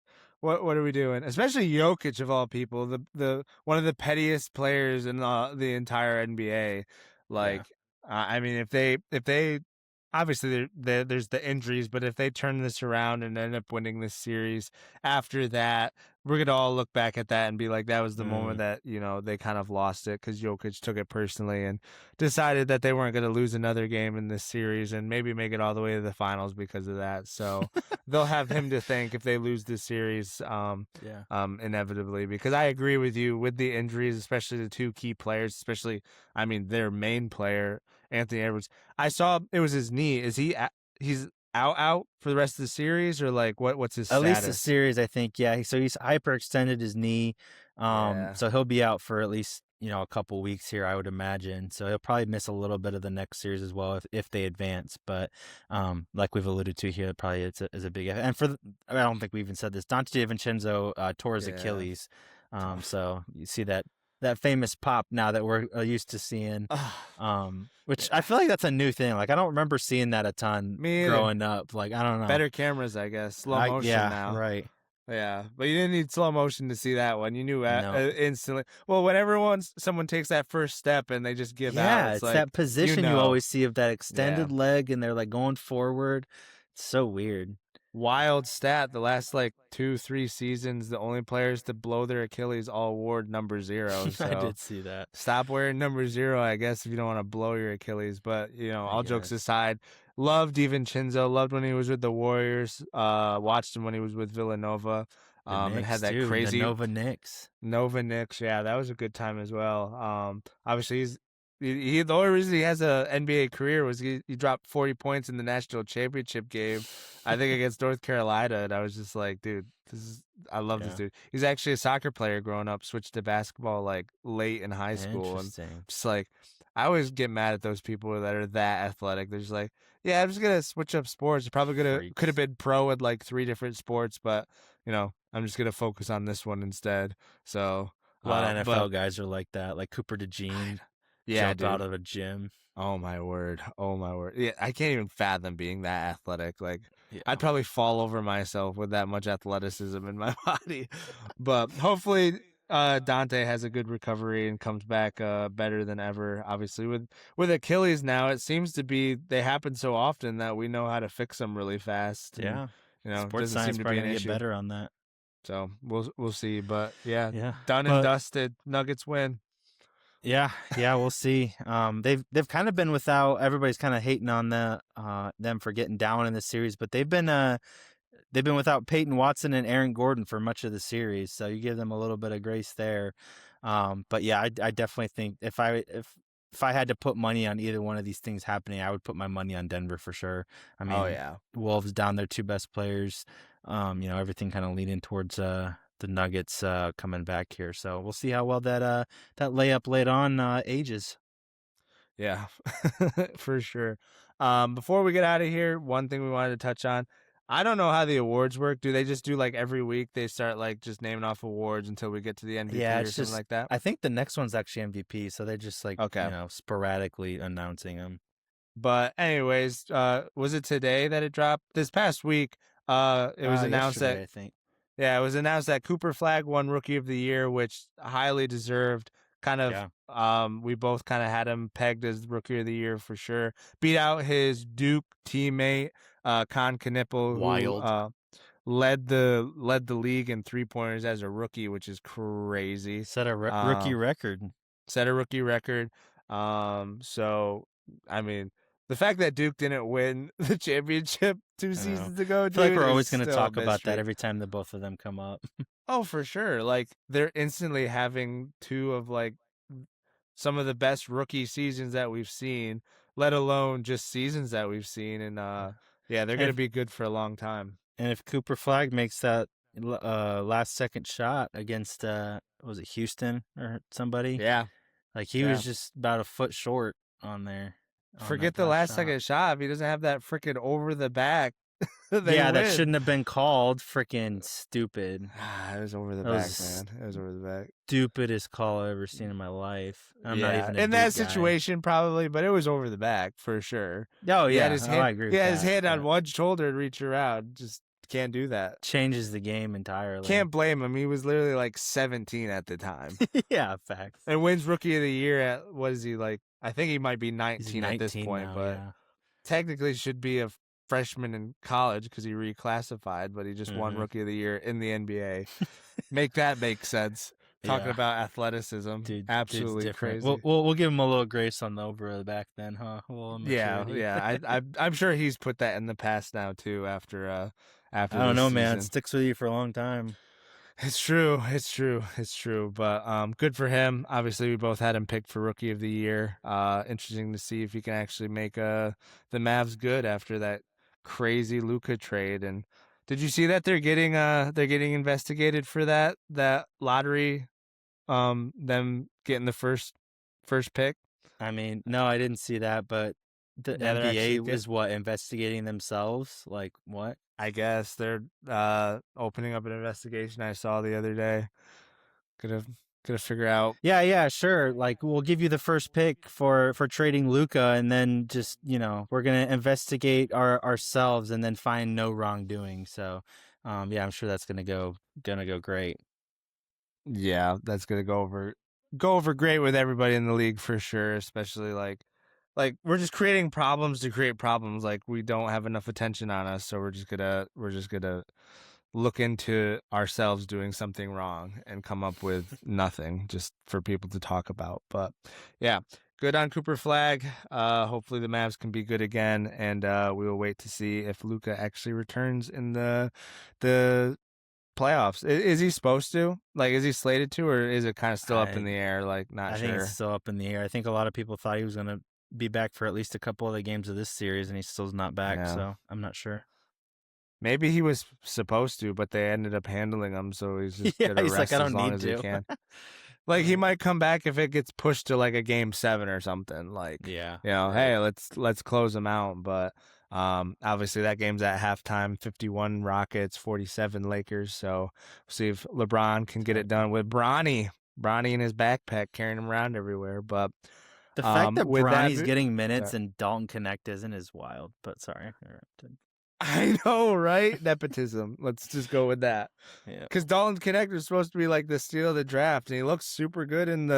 what are we doing? Especially Jokic of all people, the one of the pettiest players in the entire NBA. Yeah. Like, I mean, if they obviously there's the injuries, but if they turn this around and end up winning this series after that, we're gonna all look back at that and be like, that was the moment Mm. that they kind of lost it because Jokic took it personally and decided that they weren't going to lose another game in this series and maybe make it all the way to the finals because of that. So they'll have him to thank if they lose this series, Yeah. inevitably. Because I agree with you with the injuries, especially the two key players, especially I mean their main player, Anthony Edwards. I saw it was his knee. Is he's out for the rest of the series or like what's his At least the status? series, I think. Yeah. So he's hyperextended his knee. Yeah. So he'll be out for at least, a couple weeks here, I would imagine. So he'll probably miss a little bit of the next series as well if they advance. But like we've alluded to here, probably is a big and I don't think we even said this. Dante DiVincenzo tore his Yeah. Achilles. So you see that famous pop now that we're used to seeing. Which I Yeah. feel like that's a new thing. Like I don't remember seeing that a ton Me either. growing up. Like I don't know. Better cameras, I guess. Slow motion Yeah, now. right. Yeah, but you didn't need slow motion to see that one. You knew No. instantly. Well, whenever someone takes that first step and they just give out, Yeah, it's it's like that position you always see of that yeah. extended leg and they're like going forward. It's so weird. Wild stat. The last like 2-3 seasons, the only players to blow their Achilles all wore number 0. I So did see that. stop wearing number 0, I guess, if you don't want to blow your Achilles. But I all jokes guess. aside, loved DiVincenzo. Loved when he was with the Warriors. Watched him when he was with Villanova. The And had Knicks that too. The crazy Nova Knicks. Nova Knicks, yeah, that was a good time as well. Obviously the only reason he has a NBA career was he dropped 40 points in the national championship game, I think against North Carolina, and I was just like, dude, I love this Yeah. dude. He's actually a soccer player growing up, switched to basketball like late in high school, and Interesting. just like I always get mad at those people that are that athletic. They're just like, yeah, I'm just gonna switch up sports. Probably could have Freaks. been pro at like 3 different sports, but I'm just gonna focus on this one instead. So, A lot of but NFL guys are like that. Like Cooper I DeJean yeah, jump out dude. of a gym. Oh my word. Oh my word. Yeah, I can't even fathom being that athletic. Like, Yeah. I'd probably fall over myself with that much athleticism in my body. But hopefully, Dante has a good recovery and comes back better than ever. Obviously, with Achilles now, it seems to be they happen so often that we know how to fix them really fast, and Yeah. it Sports doesn't seem science to probably be an gonna get issue. better on that. So we'll see. But yeah, Yeah. done and But dusted. Nuggets win. yeah, we'll see. They've kind of been without. Everybody's kind of hating on them for getting down in the series, but they've been without Peyton Watson and Aaron Gordon for much of the series, so you give them a little bit of grace there. But yeah, I definitely think if I had to put money on either one of these things happening, I would put my money on Denver for sure. I Oh mean, yeah. Wolves down their two best players. Everything kind of leading towards the Nuggets coming back here. So we'll see how well that layup late on ages. Yeah, for sure. Before we get out of here, one thing we wanted to touch on. I don't know how the awards work. Do they just do like every week they start like just naming off awards until we get to the Yeah, MVP or it's something just like that? I think the next one's actually MVP, so they're just like Okay. sporadically announcing them. But anyways, was it today that it dropped? This past week, it was announced that Yesterday, I think. yeah, it was announced that Cooper Flag won Rookie of the Year, which highly deserved. Kind of, Yeah, we both kind of had him pegged as Rookie of the Year for sure. Beat out his Duke teammate, Con Knipple, who wild. led the league in 3-pointers as a rookie, which is crazy. Set a rookie Um, record. set a rookie record. So I mean, The fact that Duke didn't win the championship 2 seasons ago, dude, I feel like we're always going to talk about that every time the both of them come up. Oh, for sure. Like, they're instantly having two of, like, some of the best rookie seasons that we've seen, let alone just seasons that we've seen. And, yeah, they're going to be good for a long time. And if Cooper Flag makes that last second shot against, was it Houston or somebody? Yeah. Like, he was just about a foot short on there. Forget the last second shot. If he doesn't have that freaking over the back, that shouldn't have been called. Freaking stupid. It was over the back, man. It was over the back. Stupidest call I've ever seen in my life. I'm not even in that situation, probably, but it was over the back for sure. Oh, yeah. I agree. He had his hand on one shoulder to reach around. Just can't do that. Changes the game entirely. Can't blame him. He was literally like 17 at the time. Yeah, facts. And wins Rookie of the Year at, what is he, like? I think he might be 19 at this point, now, but technically should be a freshman in college because he reclassified, but he just won Rookie of the Year in the NBA. Make that make sense. Talking about athleticism, dude, absolutely crazy. We'll give him a little grace on the over the back then, huh? Yeah. I'm sure he's put that in the past now too. After I don't know, man. It sticks with you for a long time. It's true. But good for him. Obviously, we both had him picked for Rookie of the Year. Interesting to see if he can actually make the Mavs good after that crazy Luka trade. And did you see that they're getting investigated for that lottery? Them getting the first pick. I mean, no, I didn't see that, but the NBA is investigating themselves. Like what? I guess they're opening up an investigation. I saw the other day. Gonna figure out. Yeah, sure. Like we'll give you the first pick for trading Luka, and then just we're gonna investigate ourselves and then find no wrongdoing. So, yeah, I'm sure that's gonna go great. Yeah, that's gonna go over great with everybody in the league for sure. Especially like we're just creating problems to create problems. Like we don't have enough attention on us, so we're just gonna look into ourselves doing something wrong and come up with nothing just for people to talk about. But yeah, good on Cooper Flag. Hopefully the Mavs can be good again, and we will wait to see if Luka actually returns in the playoffs. Is he supposed to? Like, is he slated to, or is it kind of still up in the air? Like, not sure. I think it's still up in the air. I think a lot of people thought he was going to be back for at least a couple of the games of this series, and he still's not back, so I'm not sure. Maybe he was supposed to, but they ended up handling him, so he's just gonna rest like, I don't as long need as to. he can. Like, he might come back if it gets pushed to like a game 7 or something. Like, hey, let's close him out. But obviously that game's at halftime, 51 Rockets, 47 Lakers. So we'll see if LeBron can get it done with Bronny in his backpack, carrying him around everywhere. But the fact that Bronny's getting minutes and Dalton Connect isn't is wild. But sorry, I interrupted. I know, right? Nepotism. Let's just go with that. Yeah. Because Dalton Connect was supposed to be like the steal of the draft, and he looks super good in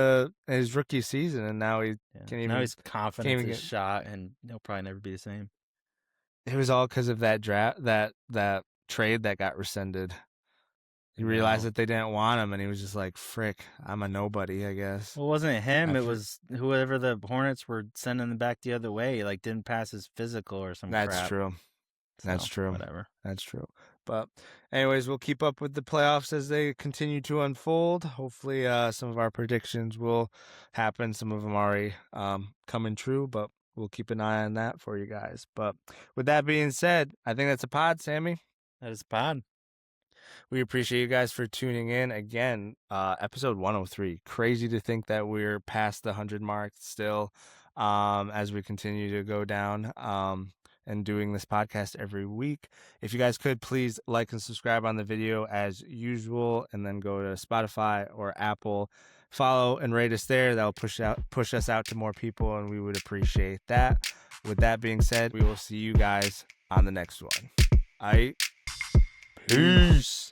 his rookie season, and now he can't even. Now he's confident in his shot, and he'll probably never be the same. It was all because of that draft, that trade that got rescinded. He realized that they didn't want him, and he was just like, "Frick, I'm a nobody, I guess." Well, it wasn't him. It was whoever the Hornets were sending him back the other way. Like, didn't pass his physical or some crap. That's true. So, That's true. Whatever. That's true. But anyways, we'll keep up with the playoffs as they continue to unfold. Hopefully some of our predictions will happen. Some of them already coming true, but we'll keep an eye on that for you guys. But with that being said, I think that's a pod, Sammy. That is a pod. We appreciate you guys for tuning in. Again, episode 103. Crazy to think that we're past the 100 mark still as we continue to go down. And doing this podcast every week. If you guys could, please like and subscribe on the video as usual, and then go to Spotify or Apple, follow and rate us there. That will push us out to more people, and we would appreciate that. With that being said, we will see you guys on the next one. All right, peace.